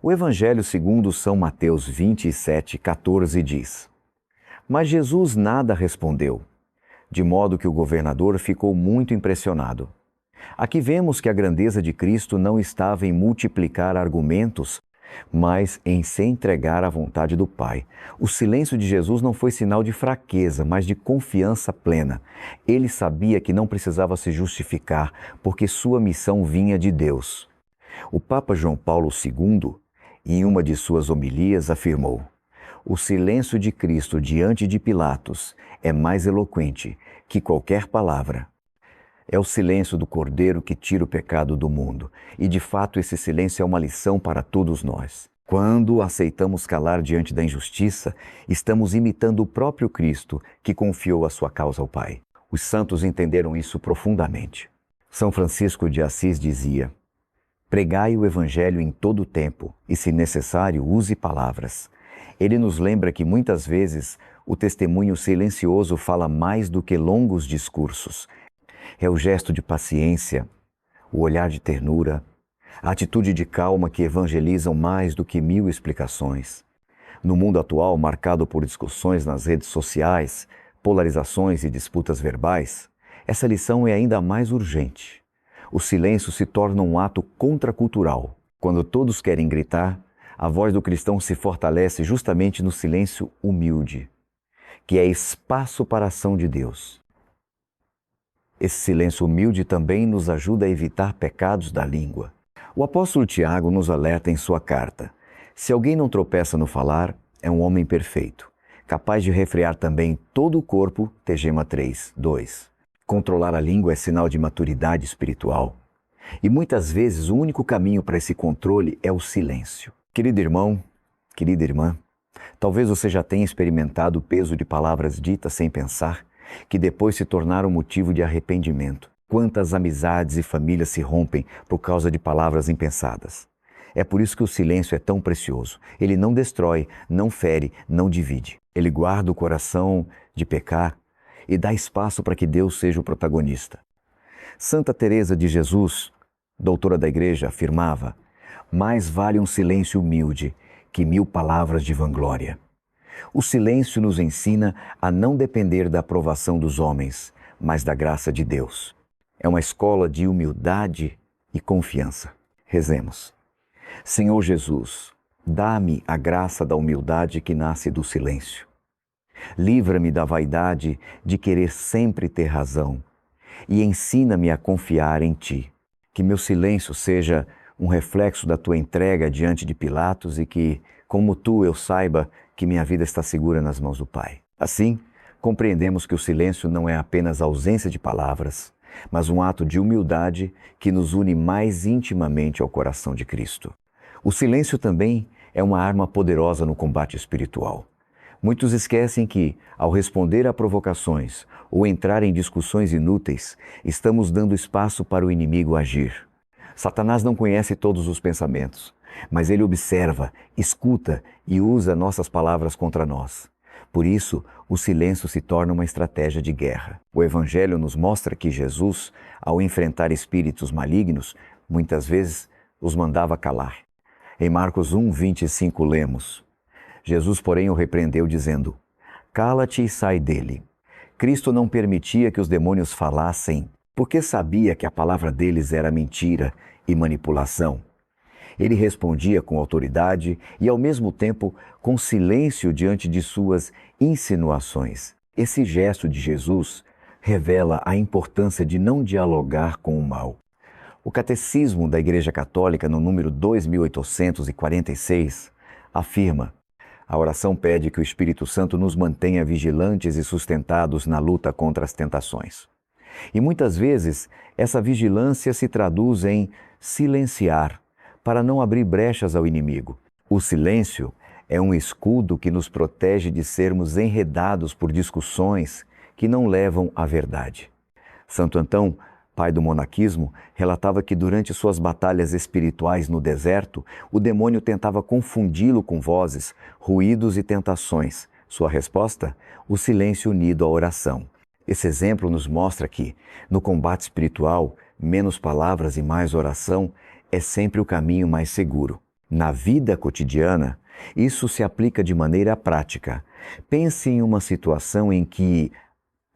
O Evangelho segundo São Mateus 27:14 diz: Mas Jesus nada respondeu, de modo que o governador ficou muito impressionado. Aqui vemos que a grandeza de Cristo não estava em multiplicar argumentos, mas em se entregar à vontade do Pai. O silêncio de Jesus não foi sinal de fraqueza, mas de confiança plena. Ele sabia que não precisava se justificar, porque sua missão vinha de Deus. O Papa João Paulo II, em uma de suas homilias, afirmou: O silêncio de Cristo diante de Pilatos é mais eloquente que qualquer palavra. É o silêncio do Cordeiro que tira o pecado do mundo. E de fato esse silêncio é uma lição para todos nós. Quando aceitamos calar diante da injustiça, estamos imitando o próprio Cristo que confiou a sua causa ao Pai. Os santos entenderam isso profundamente. São Francisco de Assis dizia: pregai o Evangelho em todo o tempo e, se necessário, use palavras. Ele nos lembra que muitas vezes o testemunho silencioso fala mais do que longos discursos. É o gesto de paciência, o olhar de ternura, a atitude de calma que evangelizam mais do que 1000 explicações. No mundo atual, marcado por discussões nas redes sociais, polarizações e disputas verbais, essa lição é ainda mais urgente. O silêncio se torna um ato contracultural. Quando todos querem gritar, a voz do cristão se fortalece justamente no silêncio humilde, que é espaço para a ação de Deus. Esse silêncio humilde também nos ajuda a evitar pecados da língua. O apóstolo Tiago nos alerta em sua carta: se alguém não tropeça no falar, é um homem perfeito, capaz de refrear também todo o corpo, Tegema 3:2. Controlar a língua é sinal de maturidade espiritual. E muitas vezes o único caminho para esse controle é o silêncio. Querido irmão, querida irmã, talvez você já tenha experimentado o peso de palavras ditas sem pensar, que depois se tornaram motivo de arrependimento. Quantas amizades e famílias se rompem por causa de palavras impensadas. É por isso que o silêncio é tão precioso. Ele não destrói, não fere, não divide. Ele guarda o coração de pecar e dá espaço para que Deus seja o protagonista. Santa Teresa de Jesus, doutora da Igreja, afirmava: mais vale um silêncio humilde que 1000 palavras de vanglória. O silêncio nos ensina a não depender da aprovação dos homens, mas da graça de Deus. É uma escola de humildade e confiança. Rezemos. Senhor Jesus, dá-me a graça da humildade que nasce do silêncio. Livra-me da vaidade de querer sempre ter razão e ensina-me a confiar em Ti. Que meu silêncio seja um reflexo da Tua entrega diante de Pilatos e que, como Tu, eu saiba que minha vida está segura nas mãos do Pai. Assim, compreendemos que o silêncio não é apenas ausência de palavras, mas um ato de humildade que nos une mais intimamente ao coração de Cristo. O silêncio também é uma arma poderosa no combate espiritual. Muitos esquecem que, ao responder a provocações ou entrar em discussões inúteis, estamos dando espaço para o inimigo agir. Satanás não conhece todos os pensamentos, mas ele observa, escuta e usa nossas palavras contra nós. Por isso, o silêncio se torna uma estratégia de guerra. O Evangelho nos mostra que Jesus, ao enfrentar espíritos malignos, muitas vezes os mandava calar. Em Marcos 1:25 lemos: Jesus, porém, o repreendeu, dizendo: cala-te e sai dele. Cristo não permitia que os demônios falassem, porque sabia que a palavra deles era mentira e manipulação. Ele respondia com autoridade e, ao mesmo tempo, com silêncio diante de suas insinuações. Esse gesto de Jesus revela a importância de não dialogar com o mal. O Catecismo da Igreja Católica, no número 2846, afirma: a oração pede que o Espírito Santo nos mantenha vigilantes e sustentados na luta contra as tentações. E muitas vezes essa vigilância se traduz em silenciar, para não abrir brechas ao inimigo. O silêncio é um escudo que nos protege de sermos enredados por discussões que não levam à verdade. Santo Antão, pai do monaquismo, relatava que durante suas batalhas espirituais no deserto, o demônio tentava confundi-lo com vozes, ruídos e tentações. Sua resposta? O silêncio unido à oração. Esse exemplo nos mostra que, no combate espiritual, menos palavras e mais oração é sempre o caminho mais seguro. Na vida cotidiana, isso se aplica de maneira prática. Pense em uma situação em que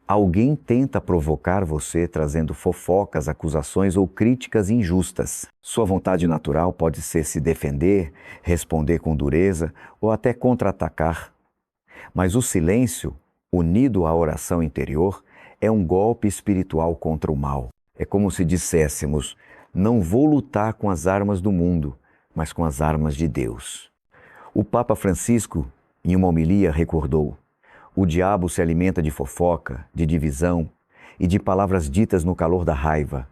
alguém tenta provocar você trazendo fofocas, acusações ou críticas injustas. Sua vontade natural pode ser se defender, responder com dureza ou até contra-atacar. Mas o silêncio, unido à oração interior, é um golpe espiritual contra o mal. É como se disséssemos: não vou lutar com as armas do mundo, mas com as armas de Deus. O Papa Francisco Em uma homilia, recordou: o diabo se alimenta de fofoca, de divisão e de palavras ditas no calor da raiva.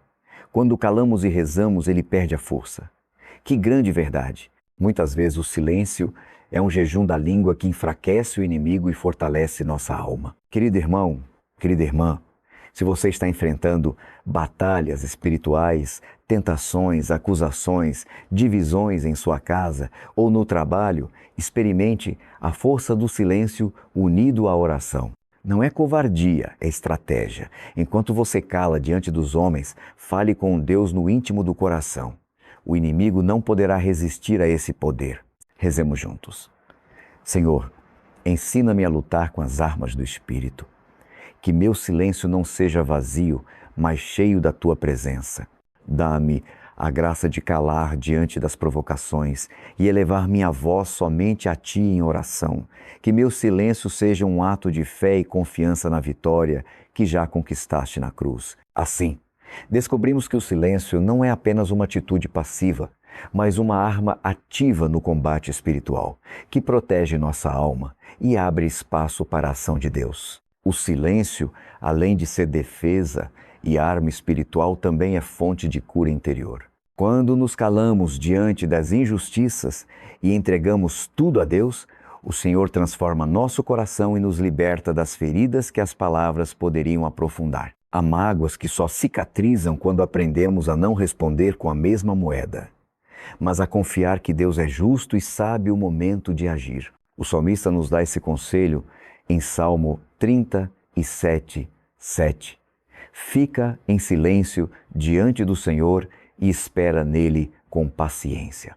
Quando calamos e rezamos, ele perde a força. Que grande verdade! Muitas vezes o silêncio é um jejum da língua que enfraquece o inimigo e fortalece nossa alma. Querido irmão, querida irmã, se você está enfrentando batalhas espirituais, tentações, acusações, divisões em sua casa ou no trabalho, experimente a força do silêncio unido à oração. Não é covardia, é estratégia. Enquanto você cala diante dos homens, fale com Deus no íntimo do coração. O inimigo não poderá resistir a esse poder. Rezemos juntos. Senhor, ensina-me a lutar com as armas do Espírito. Que meu silêncio não seja vazio, mas cheio da Tua presença. Dá-me a graça de calar diante das provocações e elevar minha voz somente a Ti em oração. Que meu silêncio seja um ato de fé e confiança na vitória que já conquistaste na cruz. Assim, descobrimos que o silêncio não é apenas uma atitude passiva, mas uma arma ativa no combate espiritual, que protege nossa alma e abre espaço para a ação de Deus. O silêncio, além de ser defesa e arma espiritual, também é fonte de cura interior. Quando nos calamos diante das injustiças e entregamos tudo a Deus, o Senhor transforma nosso coração e nos liberta das feridas que as palavras poderiam aprofundar. Há mágoas que só cicatrizam quando aprendemos a não responder com a mesma moeda, mas a confiar que Deus é justo e sabe o momento de agir. O salmista nos dá esse conselho em Salmo 37, 7. Fica em silêncio diante do Senhor e espera nele com paciência.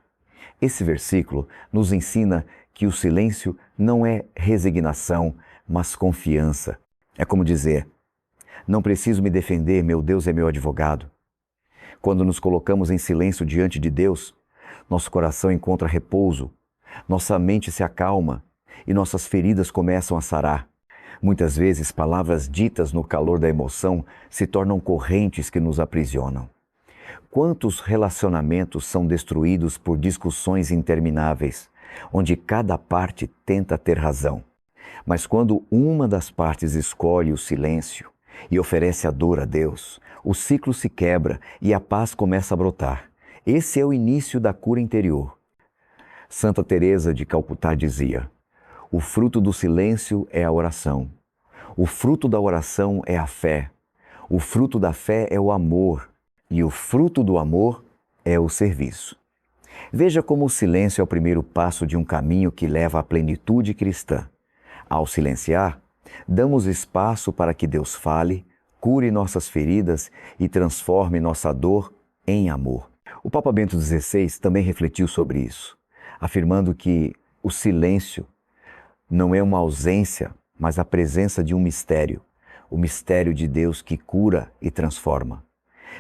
Esse versículo nos ensina que o silêncio não é resignação, mas confiança. É como dizer: não preciso me defender, meu Deus é meu advogado. Quando nos colocamos em silêncio diante de Deus, nosso coração encontra repouso, nossa mente se acalma e nossas feridas começam a sarar. Muitas vezes, palavras ditas no calor da emoção se tornam correntes que nos aprisionam. Quantos relacionamentos são destruídos por discussões intermináveis, onde cada parte tenta ter razão? Mas quando uma das partes escolhe o silêncio e oferece a dor a Deus, o ciclo se quebra e a paz começa a brotar. Esse é o início da cura interior. Santa Teresa de Calcutá dizia: o fruto do silêncio é a oração. O fruto da oração é a fé. O fruto da fé é o amor. E o fruto do amor é o serviço. Veja como o silêncio é o primeiro passo de um caminho que leva à plenitude cristã. Ao silenciar, damos espaço para que Deus fale, cure nossas feridas e transforme nossa dor em amor. O Papa Bento XVI também refletiu sobre isso, afirmando que o silêncio não é uma ausência, mas a presença de um mistério, o mistério de Deus que cura e transforma.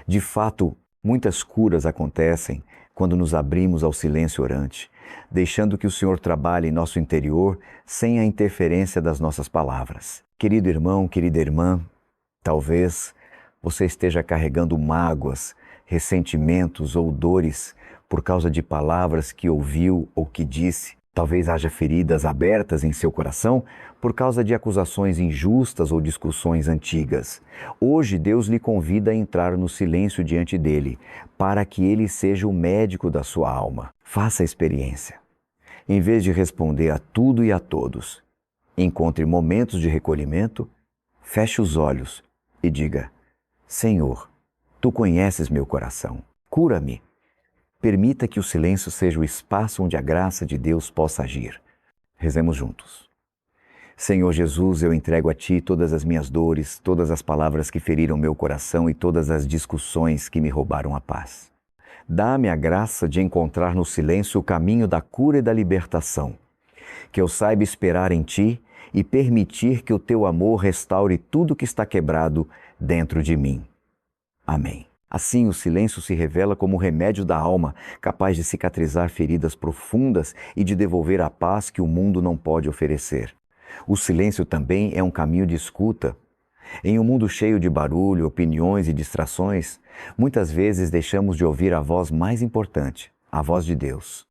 De fato, muitas curas acontecem quando nos abrimos ao silêncio orante, deixando que o Senhor trabalhe em nosso interior sem a interferência das nossas palavras. Querido irmão, querida irmã, talvez você esteja carregando mágoas, ressentimentos ou dores por causa de palavras que ouviu ou que disse. Talvez haja feridas abertas em seu coração por causa de acusações injustas ou discussões antigas. Hoje Deus lhe convida a entrar no silêncio diante dele, para que ele seja o médico da sua alma. Faça a experiência. Em vez de responder a tudo e a todos, encontre momentos de recolhimento, feche os olhos e diga: Senhor, Tu conheces meu coração, cura-me. Permita que o silêncio seja o espaço onde a graça de Deus possa agir. Rezemos juntos. Senhor Jesus, eu entrego a Ti todas as minhas dores, todas as palavras que feriram meu coração e todas as discussões que me roubaram a paz. Dá-me a graça de encontrar no silêncio o caminho da cura e da libertação. Que eu saiba esperar em Ti e permitir que o Teu amor restaure tudo que está quebrado dentro de mim. Amém. Assim, o silêncio se revela como o remédio da alma, capaz de cicatrizar feridas profundas e de devolver a paz que o mundo não pode oferecer. O silêncio também é um caminho de escuta. Em um mundo cheio de barulho, opiniões e distrações, muitas vezes deixamos de ouvir a voz mais importante, a voz de Deus.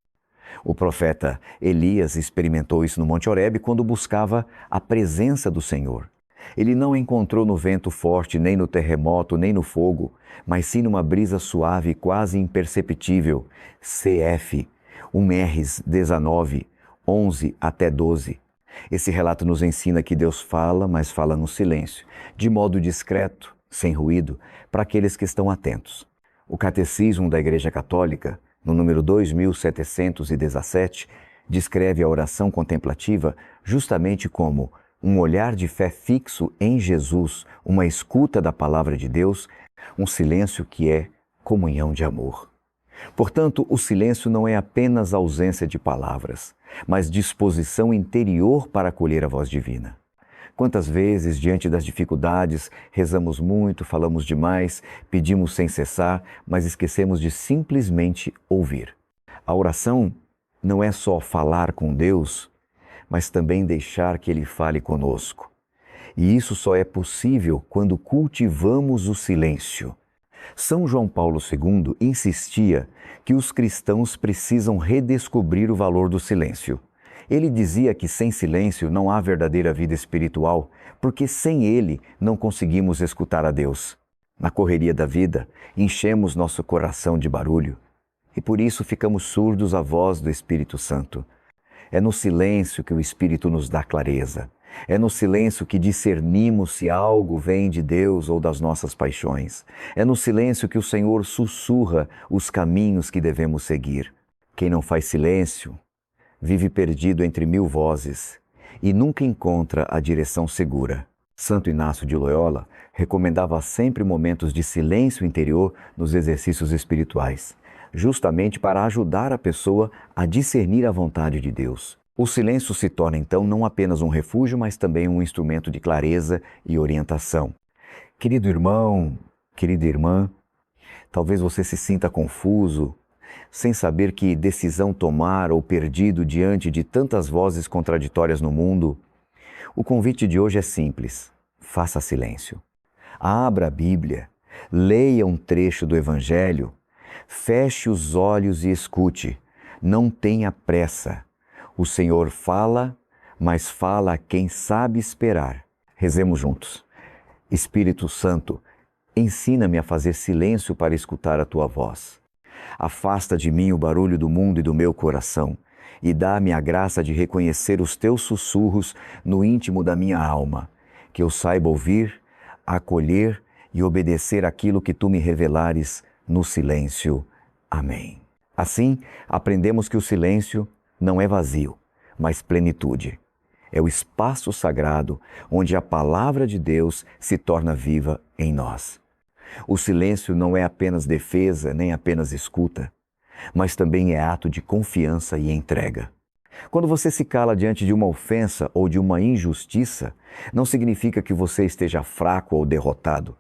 O profeta Elias experimentou isso no Monte Horebe quando buscava a presença do Senhor. Ele não encontrou no vento forte, nem no terremoto, nem no fogo, mas sim numa brisa suave, quase imperceptível. CF 1 Rs 19, 11 até 12. Esse relato nos ensina que Deus fala, mas fala no silêncio, de modo discreto, sem ruído, para aqueles que estão atentos. O Catecismo da Igreja Católica, no número 2717, descreve a oração contemplativa justamente como um olhar de fé fixo em Jesus, uma escuta da palavra de Deus, um silêncio que é comunhão de amor. Portanto, o silêncio não é apenas ausência de palavras, mas disposição interior para acolher a voz divina. Quantas vezes, diante das dificuldades, rezamos muito, falamos demais, pedimos sem cessar, mas esquecemos de simplesmente ouvir. A oração não é só falar com Deus, mas também deixar que Ele fale conosco. E isso só é possível quando cultivamos o silêncio. São João Paulo II insistia que os cristãos precisam redescobrir o valor do silêncio. Ele dizia que sem silêncio não há verdadeira vida espiritual, porque sem ele não conseguimos escutar a Deus. Na correria da vida, enchemos nosso coração de barulho e por isso ficamos surdos à voz do Espírito Santo. É no silêncio que o Espírito nos dá clareza. É no silêncio que discernimos se algo vem de Deus ou das nossas paixões. É no silêncio que o Senhor sussurra os caminhos que devemos seguir. Quem não faz silêncio vive perdido entre mil vozes e nunca encontra a direção segura. Santo Inácio de Loyola recomendava sempre momentos de silêncio interior nos exercícios espirituais, justamente para ajudar a pessoa a discernir a vontade de Deus. O silêncio se torna então não apenas um refúgio, mas também um instrumento de clareza e orientação. Querido irmão, querida irmã, talvez você se sinta confuso, sem saber que decisão tomar ou perdido diante de tantas vozes contraditórias no mundo. O convite de hoje é simples: faça silêncio. Abra a Bíblia, leia um trecho do Evangelho, feche os olhos e escute. Não tenha pressa. O Senhor fala, mas fala a quem sabe esperar. Rezemos juntos. Espírito Santo, ensina-me a fazer silêncio para escutar a Tua voz. Afasta de mim o barulho do mundo e do meu coração e dá-me a graça de reconhecer os Teus sussurros no íntimo da minha alma, que eu saiba ouvir, acolher e obedecer aquilo que Tu me revelares no silêncio. Amém. Assim, aprendemos que o silêncio não é vazio, mas plenitude. É o espaço sagrado onde a palavra de Deus se torna viva em nós. O silêncio não é apenas defesa, nem apenas escuta, mas também é ato de confiança e entrega. Quando você se cala diante de uma ofensa ou de uma injustiça, não significa que você esteja fraco ou derrotado.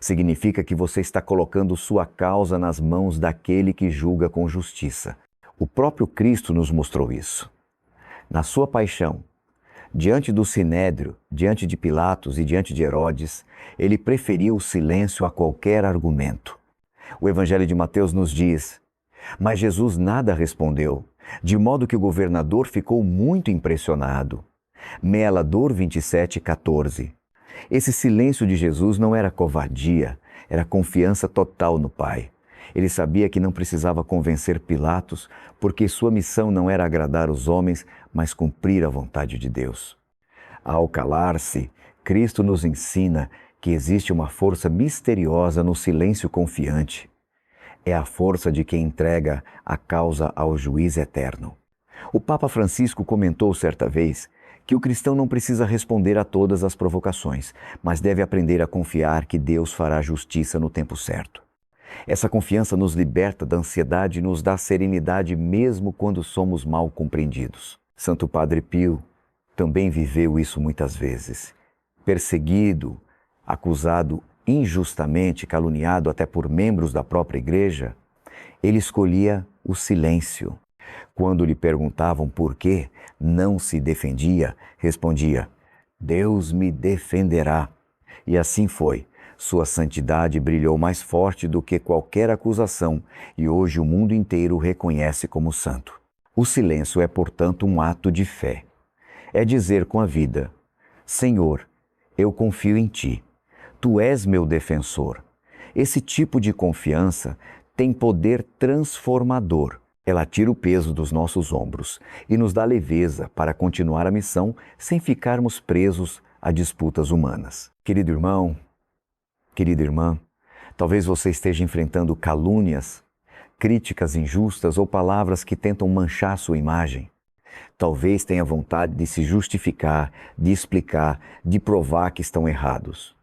Significa que você está colocando sua causa nas mãos daquele que julga com justiça. O próprio Cristo nos mostrou isso. Na sua paixão, diante do Sinédrio, diante de Pilatos e diante de Herodes, ele preferiu o silêncio a qualquer argumento. O Evangelho de Mateus nos diz: mas Jesus nada respondeu, de modo que o governador ficou muito impressionado. Melador 27:14. Esse silêncio de Jesus não era covardia, era confiança total no Pai. Ele sabia que não precisava convencer Pilatos, porque sua missão não era agradar os homens, mas cumprir a vontade de Deus. Ao calar-se, Cristo nos ensina que existe uma força misteriosa no silêncio confiante. É a força de quem entrega a causa ao juiz eterno. O Papa Francisco comentou certa vez que o cristão não precisa responder a todas as provocações, mas deve aprender a confiar que Deus fará justiça no tempo certo. Essa confiança nos liberta da ansiedade e nos dá serenidade mesmo quando somos mal compreendidos. Santo Padre Pio também viveu isso muitas vezes. Perseguido, acusado injustamente, caluniado até por membros da própria igreja, ele escolhia o silêncio. Quando lhe perguntavam por que não se defendia, respondia: Deus me defenderá. E assim foi. Sua santidade brilhou mais forte do que qualquer acusação e hoje o mundo inteiro o reconhece como santo. O silêncio é, portanto, um ato de fé. É dizer com a vida: Senhor, eu confio em Ti. Tu és meu defensor. Esse tipo de confiança tem poder transformador. Ela tira o peso dos nossos ombros e nos dá leveza para continuar a missão sem ficarmos presos a disputas humanas. Querido irmão, querida irmã, talvez você esteja enfrentando calúnias, críticas injustas ou palavras que tentam manchar sua imagem. Talvez tenha vontade de se justificar, de explicar, de provar que estão errados.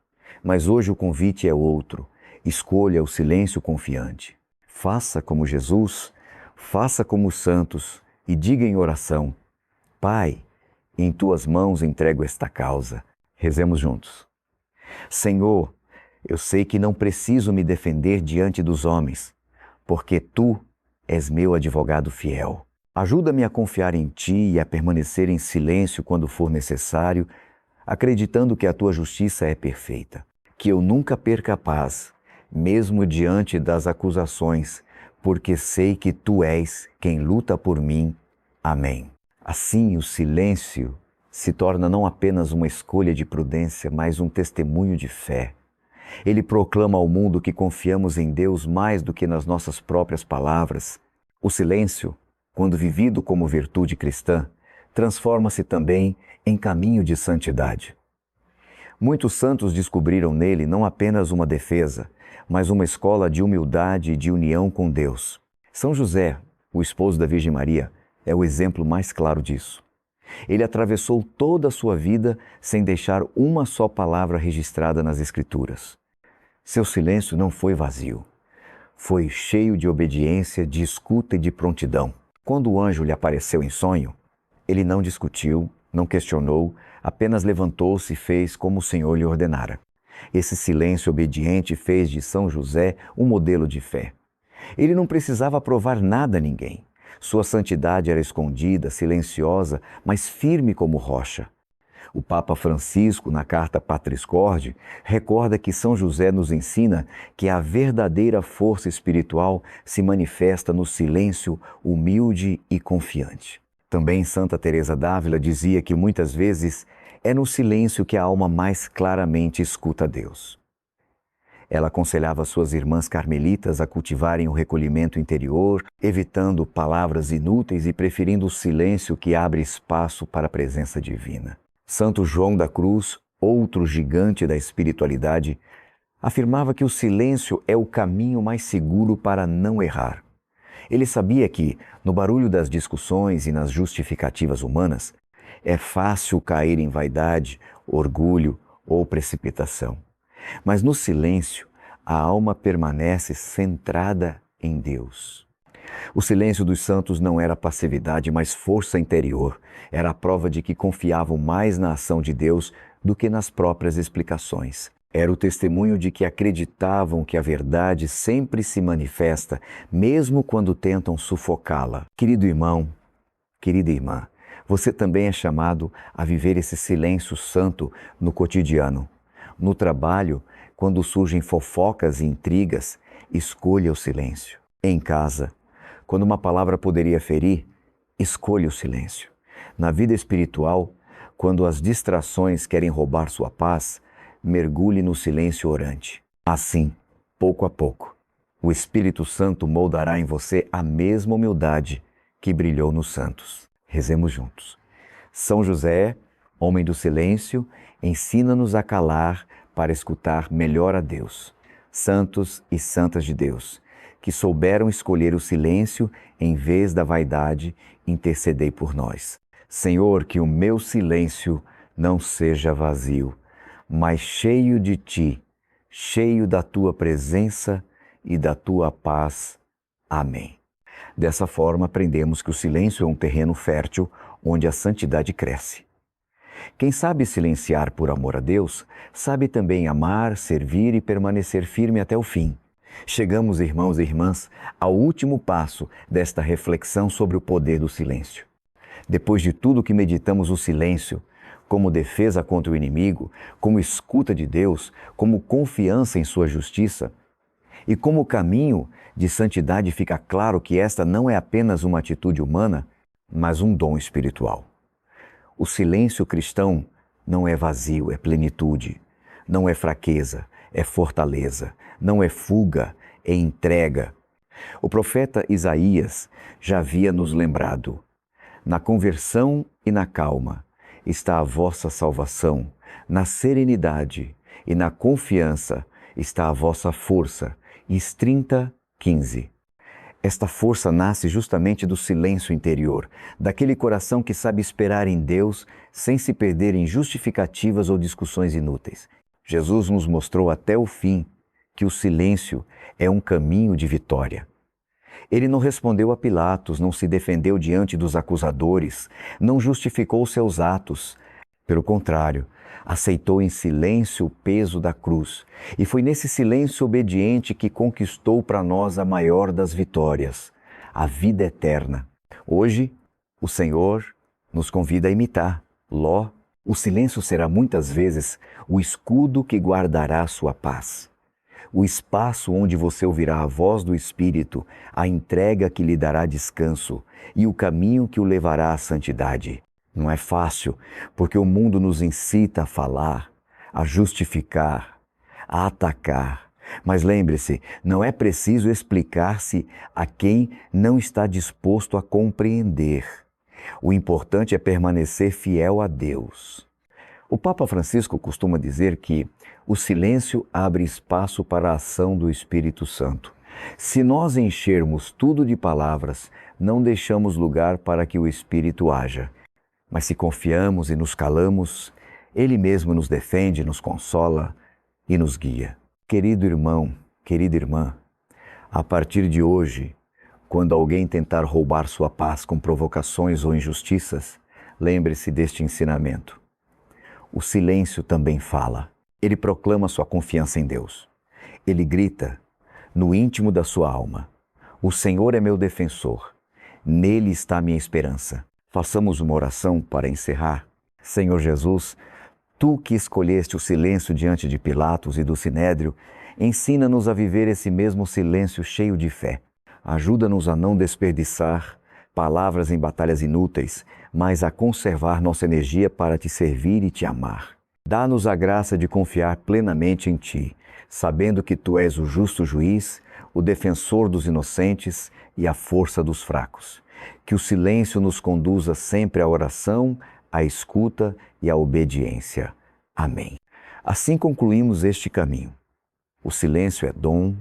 Mas hoje o convite é outro. Escolha o silêncio confiante. Faça como Jesus, faça como os santos e diga em oração: Pai, em Tuas mãos entrego esta causa. Rezemos juntos. Senhor, eu sei que não preciso me defender diante dos homens, porque Tu és meu advogado fiel. Ajuda-me a confiar em Ti e a permanecer em silêncio quando for necessário, acreditando que a Tua justiça é perfeita. Que eu nunca perca a paz, mesmo diante das acusações, porque sei que Tu és quem luta por mim. Amém. Assim, o silêncio se torna não apenas uma escolha de prudência, mas um testemunho de fé. Ele proclama ao mundo que confiamos em Deus mais do que nas nossas próprias palavras. O silêncio, quando vivido como virtude cristã, transforma-se também em caminho de santidade. Muitos santos descobriram nele não apenas uma defesa, mas uma escola de humildade e de união com Deus. São José, o esposo da Virgem Maria, é o exemplo mais claro disso. Ele atravessou toda a sua vida sem deixar uma só palavra registrada nas Escrituras. Seu silêncio não foi vazio. Foi cheio de obediência, de escuta e de prontidão. Quando o anjo lhe apareceu em sonho, ele não discutiu, não questionou, apenas levantou-se e fez como o Senhor lhe ordenara. Esse silêncio obediente fez de São José um modelo de fé. Ele não precisava provar nada a ninguém. Sua santidade era escondida, silenciosa, mas firme como rocha. O Papa Francisco, na carta Patris Corde, recorda que São José nos ensina que a verdadeira força espiritual se manifesta no silêncio humilde e confiante. Também Santa Teresa d'Ávila dizia que muitas vezes é no silêncio que a alma mais claramente escuta a Deus. Ela aconselhava suas irmãs carmelitas a cultivarem o recolhimento interior, evitando palavras inúteis e preferindo o silêncio que abre espaço para a presença divina. Santo João da Cruz, outro gigante da espiritualidade, afirmava que o silêncio é o caminho mais seguro para não errar. Ele sabia que, no barulho das discussões e nas justificativas humanas, é fácil cair em vaidade, orgulho ou precipitação. Mas no silêncio, a alma permanece centrada em Deus. O silêncio dos santos não era passividade, mas força interior. Era a prova de que confiavam mais na ação de Deus do que nas próprias explicações. Era o testemunho de que acreditavam que a verdade sempre se manifesta, mesmo quando tentam sufocá-la. Querido irmão, querida irmã, você também é chamado a viver esse silêncio santo no cotidiano. No trabalho, quando surgem fofocas e intrigas, escolha o silêncio. Em casa, quando uma palavra poderia ferir, escolha o silêncio. Na vida espiritual, quando as distrações querem roubar sua paz, mergulhe no silêncio orante. Assim, pouco a pouco, o Espírito Santo moldará em você a mesma humildade que brilhou nos santos. Rezemos juntos. São José, homem do silêncio, ensina-nos a calar para escutar melhor a Deus. Santos e santas de Deus, que souberam escolher o silêncio em vez da vaidade, intercedei por nós. Senhor, que o meu silêncio não seja vazio, mas cheio de Ti, cheio da Tua presença e da Tua paz. Amém. Dessa forma, aprendemos que o silêncio é um terreno fértil onde a santidade cresce. Quem sabe silenciar por amor a Deus, sabe também amar, servir e permanecer firme até o fim. Chegamos, irmãos e irmãs, ao último passo desta reflexão sobre o poder do silêncio. Depois de tudo que meditamos o silêncio, como defesa contra o inimigo, como escuta de Deus, como confiança em sua justiça, e como caminho de santidade, fica claro que esta não é apenas uma atitude humana, mas um dom espiritual. O silêncio cristão não é vazio, é plenitude. Não é fraqueza, é fortaleza. Não é fuga, é entrega. O profeta Isaías já havia nos lembrado: na conversão e na calma está a vossa salvação, na serenidade e na confiança está a vossa força. Is 30:15. Esta força nasce justamente do silêncio interior, daquele coração que sabe esperar em Deus sem se perder em justificativas ou discussões inúteis. Jesus nos mostrou até o fim que o silêncio é um caminho de vitória. Ele não respondeu a Pilatos, não se defendeu diante dos acusadores, não justificou seus atos. Pelo contrário, aceitou em silêncio o peso da cruz. E foi nesse silêncio obediente que conquistou para nós a maior das vitórias, a vida eterna. Hoje, o Senhor nos convida a imitar Ló. O silêncio será muitas vezes o escudo que guardará a sua paz. O espaço onde você ouvirá a voz do Espírito, a entrega que lhe dará descanso e o caminho que o levará à santidade. Não é fácil, porque o mundo nos incita a falar, a justificar, a atacar. Mas lembre-se, não é preciso explicar-se a quem não está disposto a compreender. O importante é permanecer fiel a Deus. O Papa Francisco costuma dizer que o silêncio abre espaço para a ação do Espírito Santo. Se nós enchermos tudo de palavras, não deixamos lugar para que o Espírito haja. Mas se confiamos e nos calamos, Ele mesmo nos defende, nos consola e nos guia. Querido irmão, querida irmã, a partir de hoje, quando alguém tentar roubar sua paz com provocações ou injustiças, lembre-se deste ensinamento. O silêncio também fala. Ele proclama sua confiança em Deus. Ele grita no íntimo da sua alma: o Senhor é meu defensor, nele está a minha esperança. Façamos uma oração para encerrar. Senhor Jesus, Tu que escolheste o silêncio diante de Pilatos e do Sinédrio, ensina-nos a viver esse mesmo silêncio cheio de fé. Ajuda-nos a não desperdiçar palavras em batalhas inúteis, mas a conservar nossa energia para Te servir e Te amar. Dá-nos a graça de confiar plenamente em Ti, sabendo que Tu és o justo juiz, o defensor dos inocentes e a força dos fracos. Que o silêncio nos conduza sempre à oração, à escuta e à obediência. Amém. Assim concluímos este caminho. O silêncio é dom,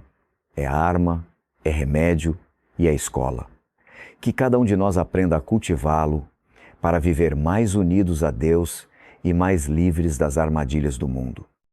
é arma, é remédio e é escola. Que cada um de nós aprenda a cultivá-lo para viver mais unidos a Deus e mais livres das armadilhas do mundo.